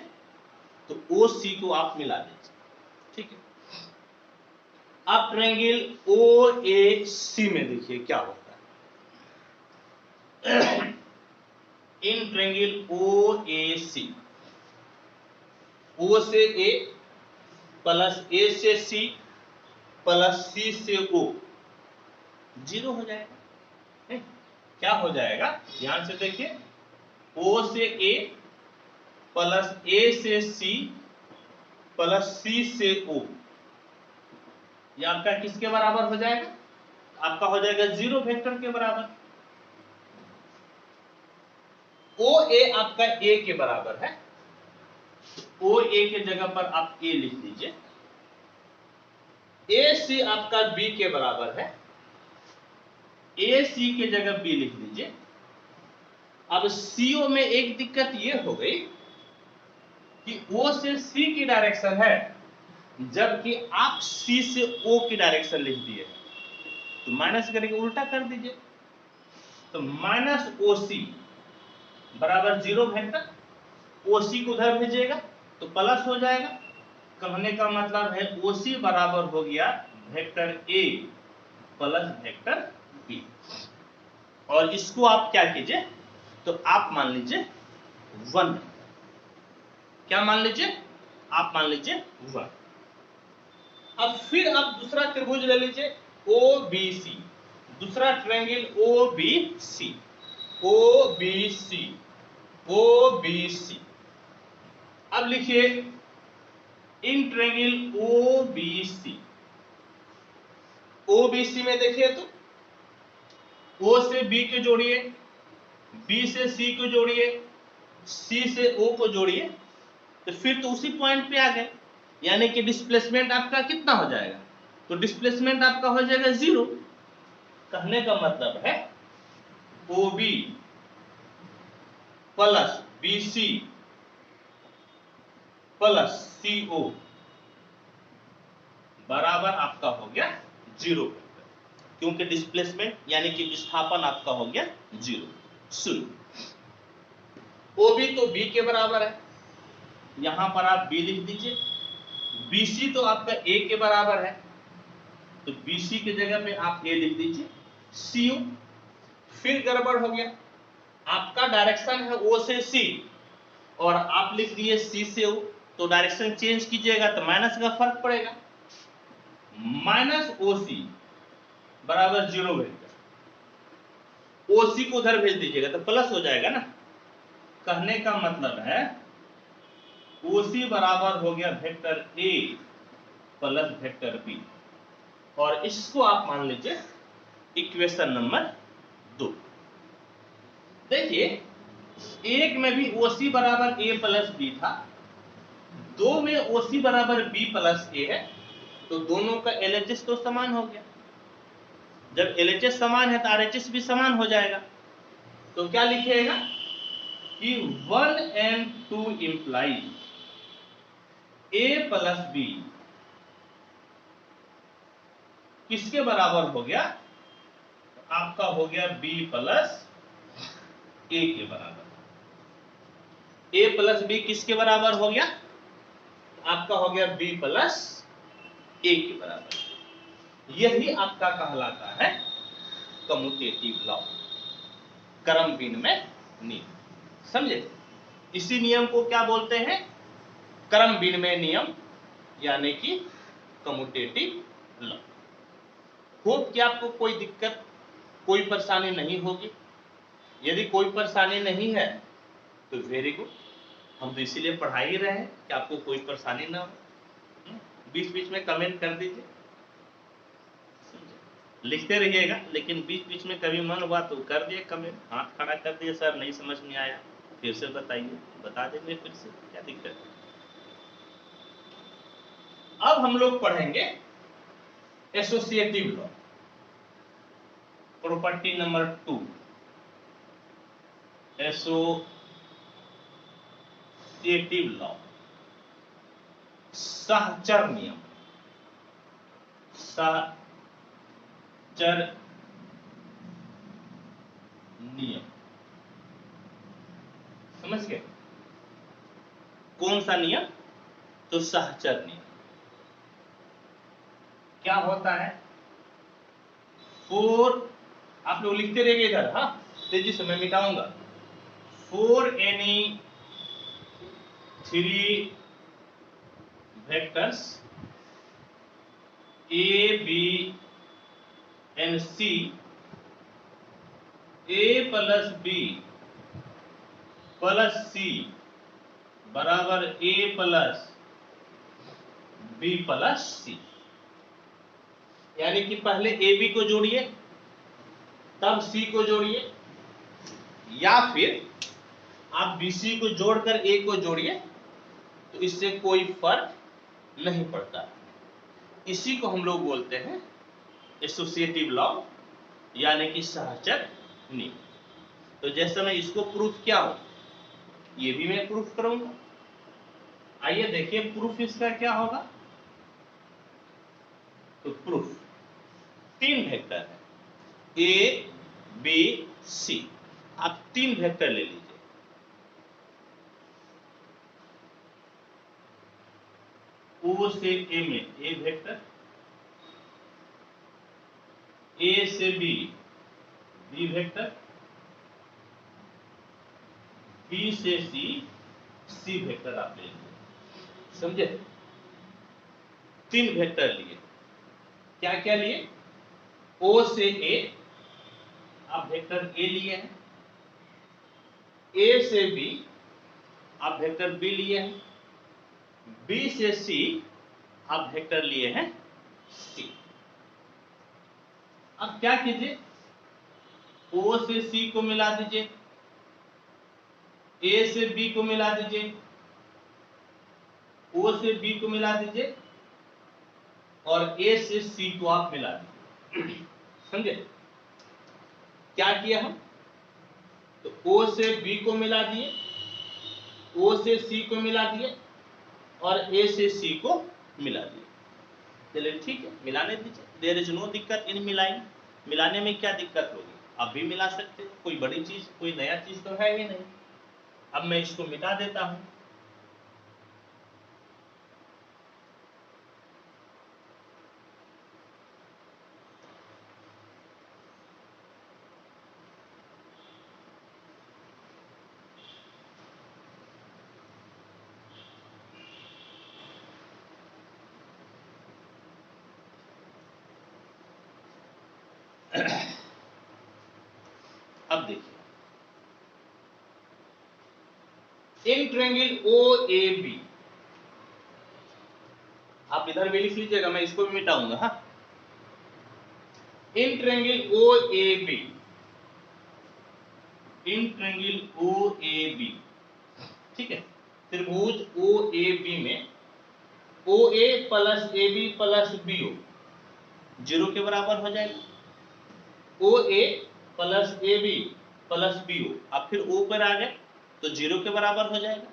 तो ओ सी को आप मिला दीजिए। ठीक है, अब ट्रायंगल ओ ए सी में देखिए क्या होता है। इन ट्रायंगल ओ ए सी, ओ से ए प्लस ए से सी प्लस सी से ओ, जीरो हो जाएगा। क्या हो जाएगा, ध्यान से देखिए, ओ से ए प्लस ए से सी प्लस सी से ओ, ये आपका किसके बराबर हो जाएगा? आपका हो जाएगा जीरो वेक्टर के बराबर। ओ ए आपका ए के बराबर है, ओ ए के जगह पर आप ए लिख दीजिए। ए सी आपका बी के बराबर है, ए सी के जगह बी लिख दीजिए। अब सीओ में एक दिक्कत ये हो गई कि ओ से सी की डायरेक्शन है, जबकि आप सी से ओ की डायरेक्शन लिख दिए, तो माइनस करके उल्टा कर दीजिए। तो माइनस ओ सी बराबर जीरो वेक्टर, ओ सी को उधर भेजिएगा तो प्लस हो जाएगा। कहने का मतलब है ओ सी बराबर हो गया vector A plus vector B. और इसको आप क्या कीजिए, तो आप मान लीजिए 1, क्या मान लीजिए, आप मान लीजिए 1। अब फिर आप दूसरा त्रिभुज ले लीजिए ओ बी सी, दूसरा triangle O B C, O B C, O B C. अब लिखिए in triangle O B C, O B C में देखिए तो ओ से बी को जोड़िए, बी से सी को जोड़िए, सी से ओ को जोड़िए, तो फिर तो उसी पॉइंट पे आ गए। यानी कि डिस्प्लेसमेंट आपका कितना हो जाएगा, तो डिस्प्लेसमेंट आपका हो जाएगा जीरो। कहने का मतलब है O B plus B C plus C O बराबर आपका हो गया जीरो, क्योंकि डिस्प्लेसमेंट यानी कि विस्थापन आपका हो गया जीरो। सुन, ओ बी तो बी के बराबर है, यहां पर आप बी लिख दीजिए। बीसी तो आपका ए के बराबर है, तो बीसी की जगह पे आप ए लिख दीजिए। सीओ, फिर गड़बड़ हो गया, आपका डायरेक्शन है ओ से सी और आप लिख दिए सी से ओ, तो डायरेक्शन चेंज कीजिएगा तो माइनस का फर्क पड़ेगा। माइनस ओ सी बराबर 0 वेक्टर, ओ सी को उधर भेज दीजिएगा तो प्लस हो जाएगा ना। कहने का मतलब है ओ सी बराबर हो गया vector A plus vector B, और इसको आप मान लीजिए इक्वेशन नंबर 2। देखिए एक में भी ओसी बराबर ए प्लस बी था, 2 में ओसी बराबर बी प्लस ए है, तो दोनों का एलएचएस तो समान हो गया। जब एलएचएस समान है तो आरएचएस भी समान हो जाएगा। तो क्या लिखिएगा कि 1 and 2 implies a plus B किसके बराबर हो गया, आपका हो गया b प्लस ए के बराबर। a प्लस बी किसके बराबर हो गया, आपका हो गया b प्लस ए के बराबर। यही आपका कहलाता है कम्यूटेटिव लॉ, क्रम विनिमय नियम। समझे? इसी नियम को क्या बोलते हैं, क्रम विनिमय नियम, यानी कि कम्यूटेटिव लॉ। होप कि आपको कोई दिक्कत कोई परेशानी नहीं होगी। यदि कोई परेशानी नहीं है तो वेरी गुड, हम तो इसीलिए पढ़ा ही रहे हैं कि आपको कोई परेशानी ना हो। बीच बीच में कमेंट कर दीजिए, लिखते रहिएगा, लेकिन बीच बीच में कभी मन हुआ तो कर दिए कमेंट, हाथ खड़ा कर दिए, सर नहीं समझ में आया फिर से बताइए, बता देंगे फिर से, क्या दिक्कत है। अब हम लोग पढ़ेंगे associative law, property number 2, associative law, सहचर नियम। सहचर नियम समझ गए? कौन सा नियम, तो सहचर नियम। क्या होता है, 4, आप लोग लिखते रहिए इधर, हाँ तेजी से मैं मिटाऊंगा। 4 any 3 vectors A, B and C, A plus B plus C बराबर A plus B plus C। यानी कि पहले ए बी को जोड़िए तब सी को जोड़िए, या फिर आप बी सी को जोड़कर ए को जोड़िए, तो इससे कोई फर्क नहीं पड़ता। इसी को हम लोग बोलते हैं एसोसिएटिव लॉ, यानी कि सहचर नियम। तो जैसे मैं इसको प्रूफ किया हूं, ये भी मैं प्रूफ करूंगा। आइए देखिए प्रूफ इसका क्या होगा। तो प्रूफ 3 वेक्टर है ए बी सी, आप 3 वेक्टर ले लीजिए। ओ से ए में ए वेक्टर, ए से बी बी वेक्टर, बी से सी सी वेक्टर आप ले लीजिए। समझे? 3 वेक्टर लिए। क्या क्या लिए, ओ से ए आप वेक्टर ए लिए हैं, ए से बी आप वेक्टर बी लिए हैं, बी से सी आप वेक्टर लिए हैं सी। अब क्या कीजिए, ओ से सी को मिला दीजिए, ए से बी को मिला दीजिए, ओ से बी को मिला दीजिए, और ए से सी को आप मिला दीजिए। समझे? क्या किया हम, तो ओ से बी को मिला दिए, ओ से सी को मिला दिए, और ए से सी को मिला दिए। चलिए ठीक है, मिलाने दीजिए, देयर इज नो दिक्कत इन मिलाइन। मिलाने में क्या दिक्कत होगी, आप भी मिला सकते हो, कोई बड़ी चीज कोई नया चीज तो है ही नहीं। अब मैं इसको मिटा देता हूं। इन ट्रायंगल ओ ए बी, आप इधर भी लिख लीजिएगा, मैं इसको भी मिटाऊंगा। हाँ, in triangle O A B, in triangle O A B, ठीक है, त्रिभुज ओ ए बी में O A plus A B plus B O 0 के बराबर हो जाएगा। O A plus A B plus B O, अब फिर ओ पर आ गए तो 0 के बराबर हो जाएगा,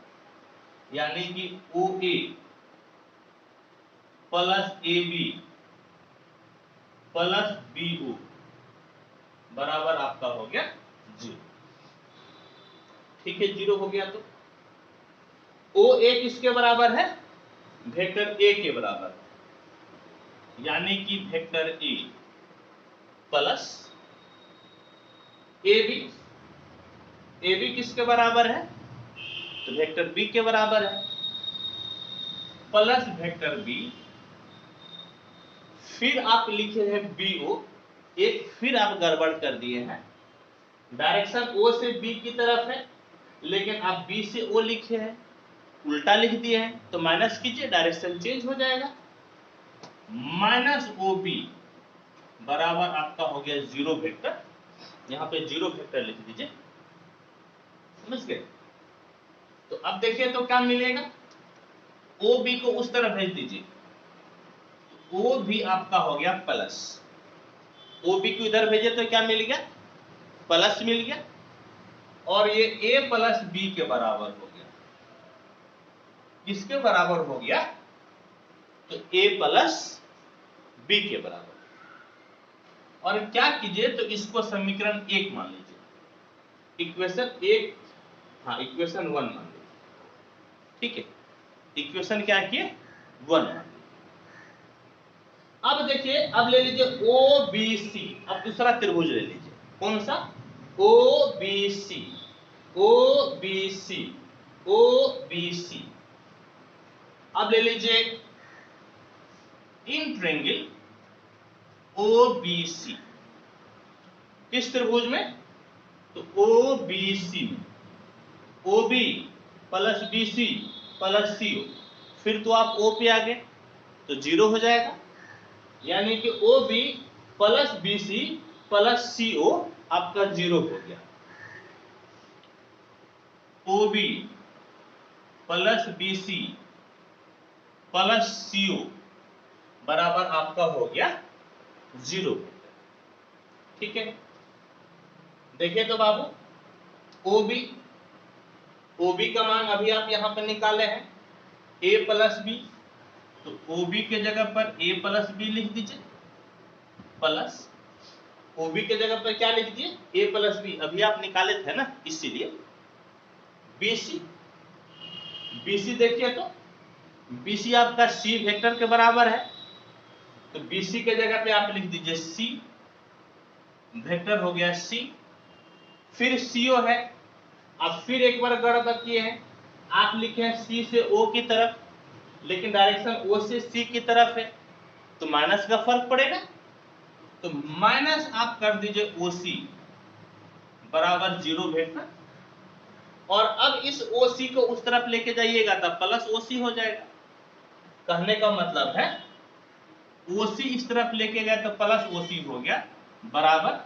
यानी कि O A plus A B plus B O बराबर आपका हो गया 0। ठीक है, 0 हो गया तो ओ ए किसके बराबर है? वेक्टर ए के बराबर, यानी कि vector A plus A B किसके बराबर है? तो वेक्टर बी के बराबर है, प्लस वेक्टर बी, फिर आप लिखे हैं बी ओ, एक फिर आप गड़बड़ कर दिए हैं, डायरेक्शन ओ से बी की तरफ है लेकिन आप बी से ओ लिखे हैं, उल्टा लिख दिए हैं, तो माइनस कीजिए, डायरेक्शन चेंज हो जाएगा। माइनस ओ बी बराबर आपका हो गया 0 वेक्टर, यहां पे 0 वेक्टर लिख दीजिए, समझ गए? तो अब देखिए तो क्या मिलेगा, ओ बी को उस तरफ भेज दीजिए, ओ भी आपका हो गया प्लस, ओ बी को इधर भेजे तो क्या मिल गया? प्लस मिल गया, और ये ए प्लस बी के बराबर हो गया, किसके बराबर हो गया? तो ए प्लस बी के बराबर। और क्या कीजिए तो इसको समीकरण 1 मान लीजिए, इक्वेशन 1, हाँ इक्वेशन 1 मान लीजिए, ठीक है, इक्वेशन क्या किए? 1 मान लीजिए। अब देखिए, अब ले लीजिए ओ बी सी, अब दूसरा त्रिभुज ले लीजिए, कौन सा? O B C, O B C, O B C. अब ले लीजिए इन ट्रायंगल ओ बी सी, किस त्रिभुज में? तो ओ बी सी में, O B plus B C plus C O, फिर तो आप ओ पे आ गए तो 0 हो जाएगा, यानी कि O B plus B C plus C O आपका 0 हो गया। O B plus B C plus C O बराबर आपका हो गया 0। ठीक है, देखिए तो बाबू ओ बी का मान अभी आप यहां पर निकाले हैं ए प्लस बी, तो ओ बी के जगह पर ए प्लस बी लिख दीजिए, प्लस ओ बी के जगह पर क्या लिख दिए? ए प्लस बी, अभी आप निकाले थे ना, इसीलिए बीसी, बीसी देखिए तो बीसी आपका सी वेक्टर के बराबर है, तो बीसी के जगह पे आप लिख दीजिए सी, वेक्टर हो गया सी, फिर सीओ है, अब फिर एक बार गड़बड़ किए हैं, आप लिखे हैं सी से ओ की तरफ, लेकिन डायरेक्शन ओ से सी की तरफ है, तो माइनस का फर्क पड़ेगा, तो माइनस आप कर दीजिए ओ सी बराबर 0 वेक्टर, और अब इस ओ सी को उस तरफ लेके जाइएगा तब प्लस ओ सी हो जाएगा। कहने का मतलब है ओ सी इस तरफ लेके गए तो प्लस ओ सी हो गया, बराबर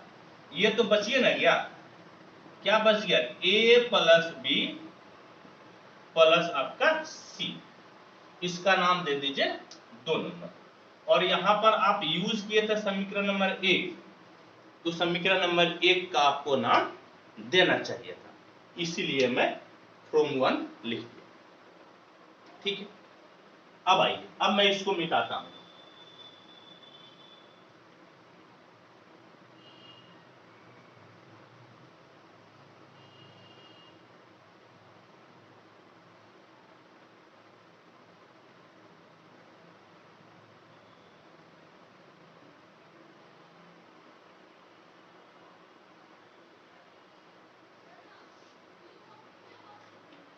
ये तो बचिए ना गया, क्या बच गया? ए प्लस बी प्लस आपका सी, इसका नाम दे दीजिए 2 नंबर। और यहां पर आप यूज किए थे समीकरण नंबर 1, तो समीकरण नंबर 1 का आपको नाम देना चाहिए था, इसीलिए मैं फ्रॉम 1 लिख दिया। ठीक है, अब आइए, अब मैं इसको मिटाता हूं।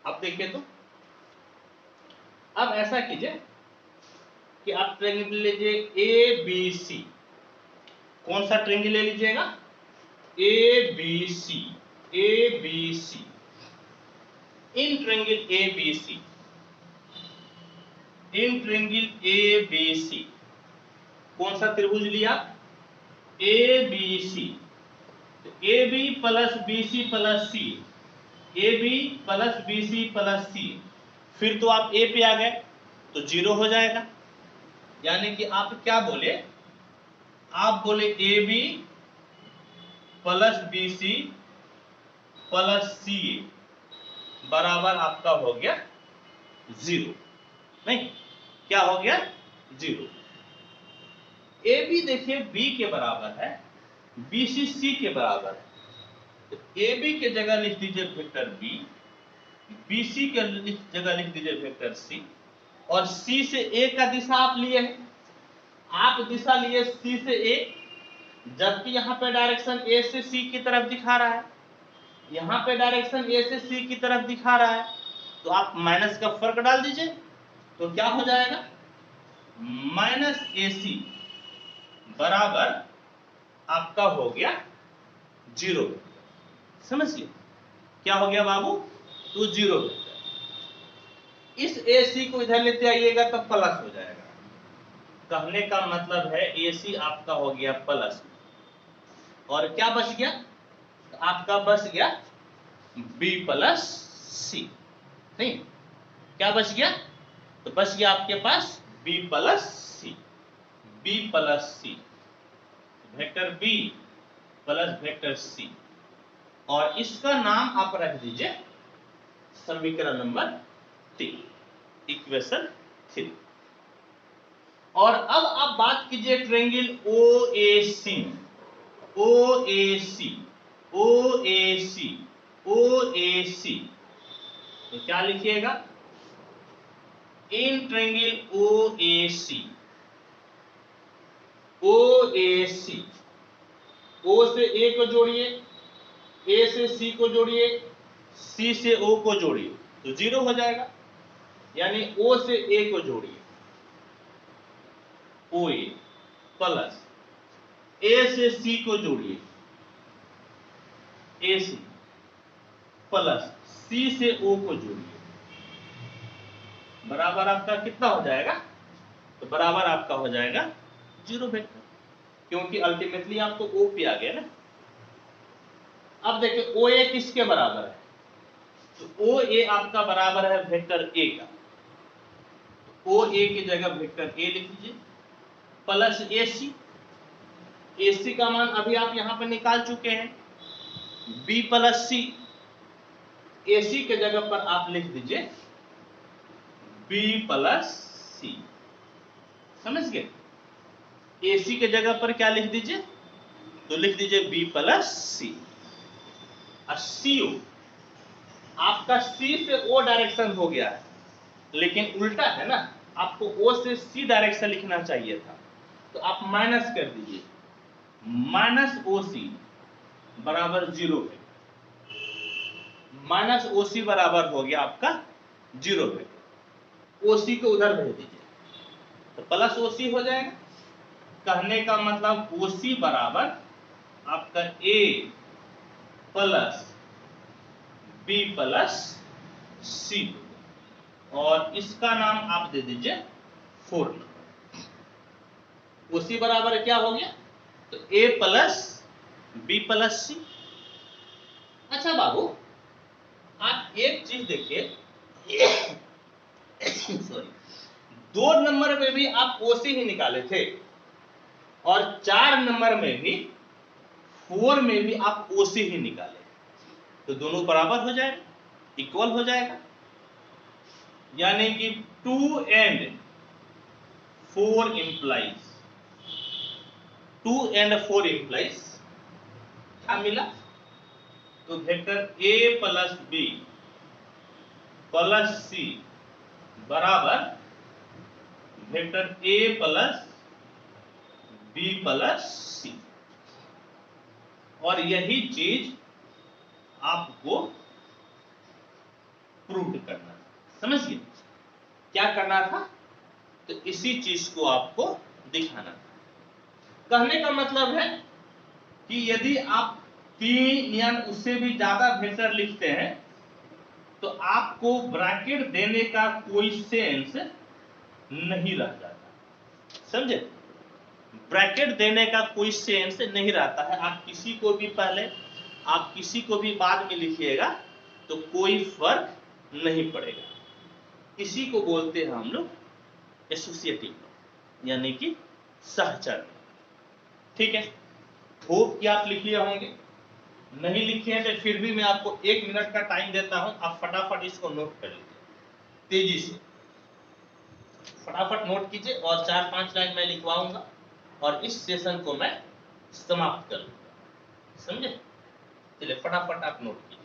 अब देखिए तो, अब ऐसा कीजिए कि आप ट्रायंगल ले लीजिए ए बी सी, कौन सा ट्रायंगल ले लीजिएगा? A B C, A B C, in triangle ABC, in triangle ABC कौन सा त्रिभुज लिया? ABC। तो AB plus BC plus C, AB plus BC plus C, फिर तो आप A पे आ गए तो 0 हो जाएगा। यानी कि आप क्या बोले? आप बोले AB plus BC plus CA बराबर आपका हो गया 0। नहीं, क्या हो गया? 0। AB देखिए B के बराबर है, BC C के बराबर है, तो AB के जगह लिख दीजिए वेक्टर B, BC के जगह लिख दीजिए वेक्टर C, और C से A का दिशा आप लिए हैं, आप दिशा लिए C से A, जबकि यहाँ पे डायरेक्शन A से C की तरफ दिखा रहा है, यहाँ पे डायरेक्शन A से C की तरफ दिखा रहा है, तो आप माइनस का फर्क डाल दीजिए, तो क्या हो जाएगा? माइनस AC बराबर आपका हो गया 0। समझिए क्या हो गया बाबू? तो 0। इस AC को इधर लेते आइएगा तो प्लस हो जाएगा। कहने का मतलब है AC आपका हो गया प्लस, और क्या बच गया? तो आपका बच गया B प्लस C। नहीं, क्या बच गया? तो बच गया आपके पास B plus C, B plus C, vector B plus vector C, और इसका नाम आप रख दीजिए समीकरण नंबर 3, इक्वेशन 3। और अब आप बात कीजिए triangle OAC, OAC, OAC, OAC, तो क्या लिखिएगा? In triangle OAC, OAC, O से A को जोड़िए, A से C को जोड़िए, C से O को जोड़िए, तो 0 हो जाएगा। यानी O से A को जोड़िए, OA प्लस A से C को जोड़िए, AC प्लस C से O को जोड़िए, बराबर आपका कितना हो जाएगा? तो बराबर आपका हो जाएगा 0 वेक्टर, क्योंकि अल्टीमेटली आप तो O पे आ गए ना। अब देखिए OA किसके बराबर है? तो OA आपका बराबर है वेक्टर A का, तो OA की जगह वेक्टर A लिख लीजिए प्लस AC, AC का मान अभी आप यहां पर निकाल चुके हैं, B प्लस C, AC के जगह पर आप लिख दीजिए B प्लस C। समझ गए? AC के जगह पर क्या लिख दीजिए? तो लिख दीजिए B प्लस C। और CO आपका C से O डायरेक्शन हो गया है, लेकिन उल्टा है ना, आपको O से C डायरेक्शन लिखना चाहिए था, तो आप माइनस कर दीजिए, माइनस OC बराबर 0 है, माइनस OC बराबर हो गया आपका 0 है। OC को उधर भेज दीजिए तो प्लस OC हो जाएगा। कहने का मतलब OC बराबर आपका A plus B plus C, और इसका नाम आप दे दीजिए 4 नंबर। OC बराबर क्या हो गया? तो A plus B plus C। अच्छा बाबू, आप एक चीज देखिए, सॉरी, 2 नंबर में भी आप OC ही निकाले थे, और 4 नंबर में भी, 4 में भी आप OC ही निकाले, तो दोनों बराबर हो जाएगा, इक्वल हो जाएगा। यानी कि 2 and 4 implies, 2 and 4 implies क्या मिला? तो vector A plus B plus C बराबर vector A plus B plus C, और यही चीज आपको प्रूव करना था। समझिए क्या करना था? तो इसी चीज को आपको दिखाना था। कहने का मतलब है कि यदि आप 3 या उससे भी ज्यादा वेक्टर लिखते हैं तो आपको ब्रैकेट देने का कोई सेंस नहीं रह जाता, समझे? ब्रैकेट देने का कोई सेंस नहीं रहता है। आप किसी को भी पहले, आप किसी को भी बाद में लिखिएगा तो कोई फर्क नहीं पड़ेगा। इसी को बोलते हैं हम लोग एसोसिएटिव, यानी कि सहचर। ठीक है, होप कि आप लिख लिए होंगे। नहीं लिखे हैं तो फिर भी मैं आपको 1 मिनट का टाइम देता हूं, आप फटाफट इसको नोट कर लीजिए, तेजी से फटाफट नोट कीजिए और 4-5 लाइन मैं लिखवाऊंगा और इस सेशन को मैं समाप्त कर लूंगा, समझे? चलिए फटाफट आप नोट कीजिए।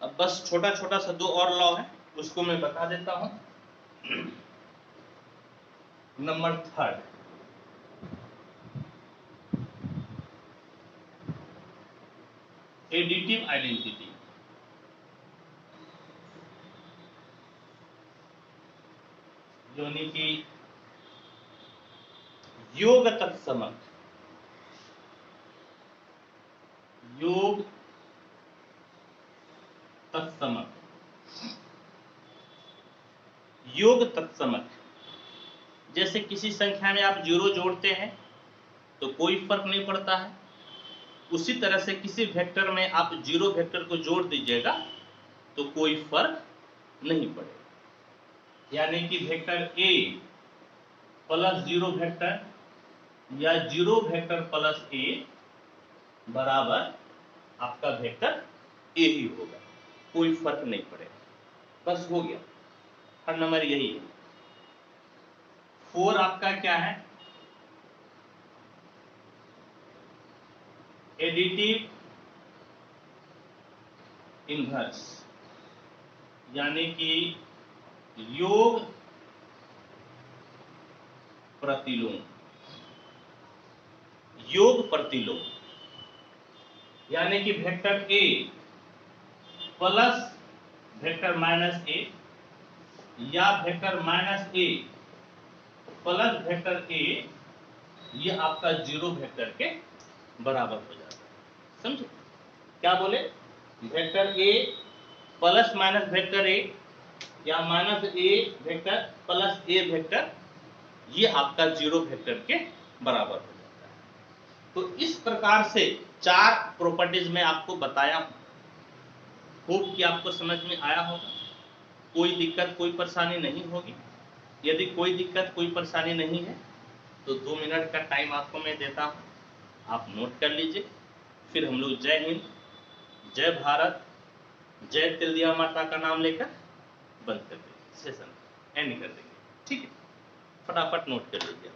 अब बस छोटा छोटा सा 2 और लॉ है, उसको मैं बता देता हूं। Number 3, additive identity. यानी कि योग तत्समक, योग तत्समक, योग तत्समक। जैसे किसी संख्या में आप 0 जोड़ते हैं तो कोई फर्क नहीं पड़ता है, उसी तरह से किसी वेक्टर में आप 0 वेक्टर को जोड़ दीजिएगा तो कोई फर्क नहीं पड़ेगा। यानी कि वेक्टर a प्लस 0 वेक्टर या 0 वेक्टर प्लस a बराबर आपका वेक्टर a ही होगा, कोई फर्क नहीं पड़ेगा। बस हो गया, हर नंबर यही है। 4 आपका क्या है? एडिटिव इनवर्स, यानी कि योग प्रतिलोम, योग प्रतिलोम। यानी कि vector a plus vector minus a या vector minus a plus vector a, ये आपका 0 वेक्टर के बराबर हो जाता है, समझे? क्या बोले? Vector a plus minus vector a या minus a vector plus a vector, ये आपका 0 वेक्टर के बराबर हो जाता है। तो इस प्रकार से 4 प्रॉपर्टीज में आपको बताया, होप कि आपको समझ में आया होगा। कोई दिक्कत कोई परेशानी नहीं होगी। यदि कोई दिक्कत कोई परेशानी नहीं है तो 2 मिनट का टाइम आपको मैं देता हूँ, आप नोट कर लीजिए। फिर हम लोग जय हिंद, जय भारत, जय तिलदिया माता का नाम लेकर बंद कर देंगे, सेशन एंड कर देंगे। ठीक है, फटाफट नोट कर लीजिए।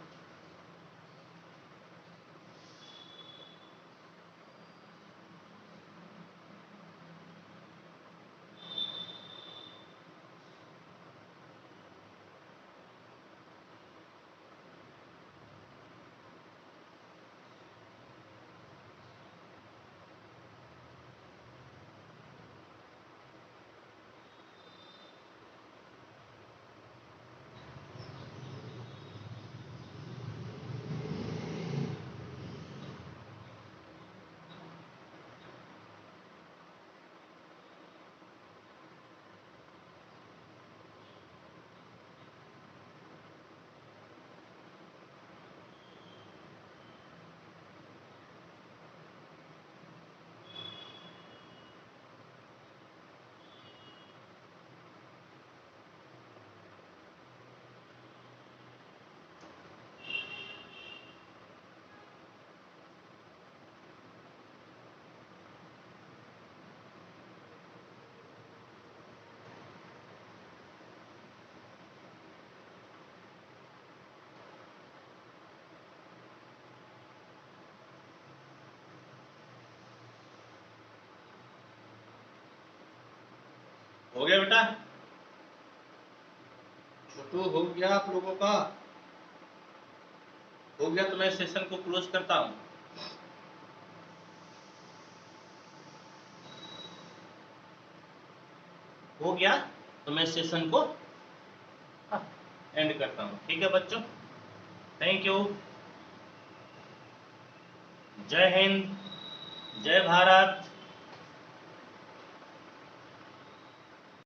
हो गया बेटा? छोटू हो गया आप लोगों का? हो गया तो मैं सेशन को क्लोज करता हूं। हो गया तो मैं सेशन को एंड करता हूं। ठीक है बच्चों, थैंक यू। जय हिंद, जय भारत।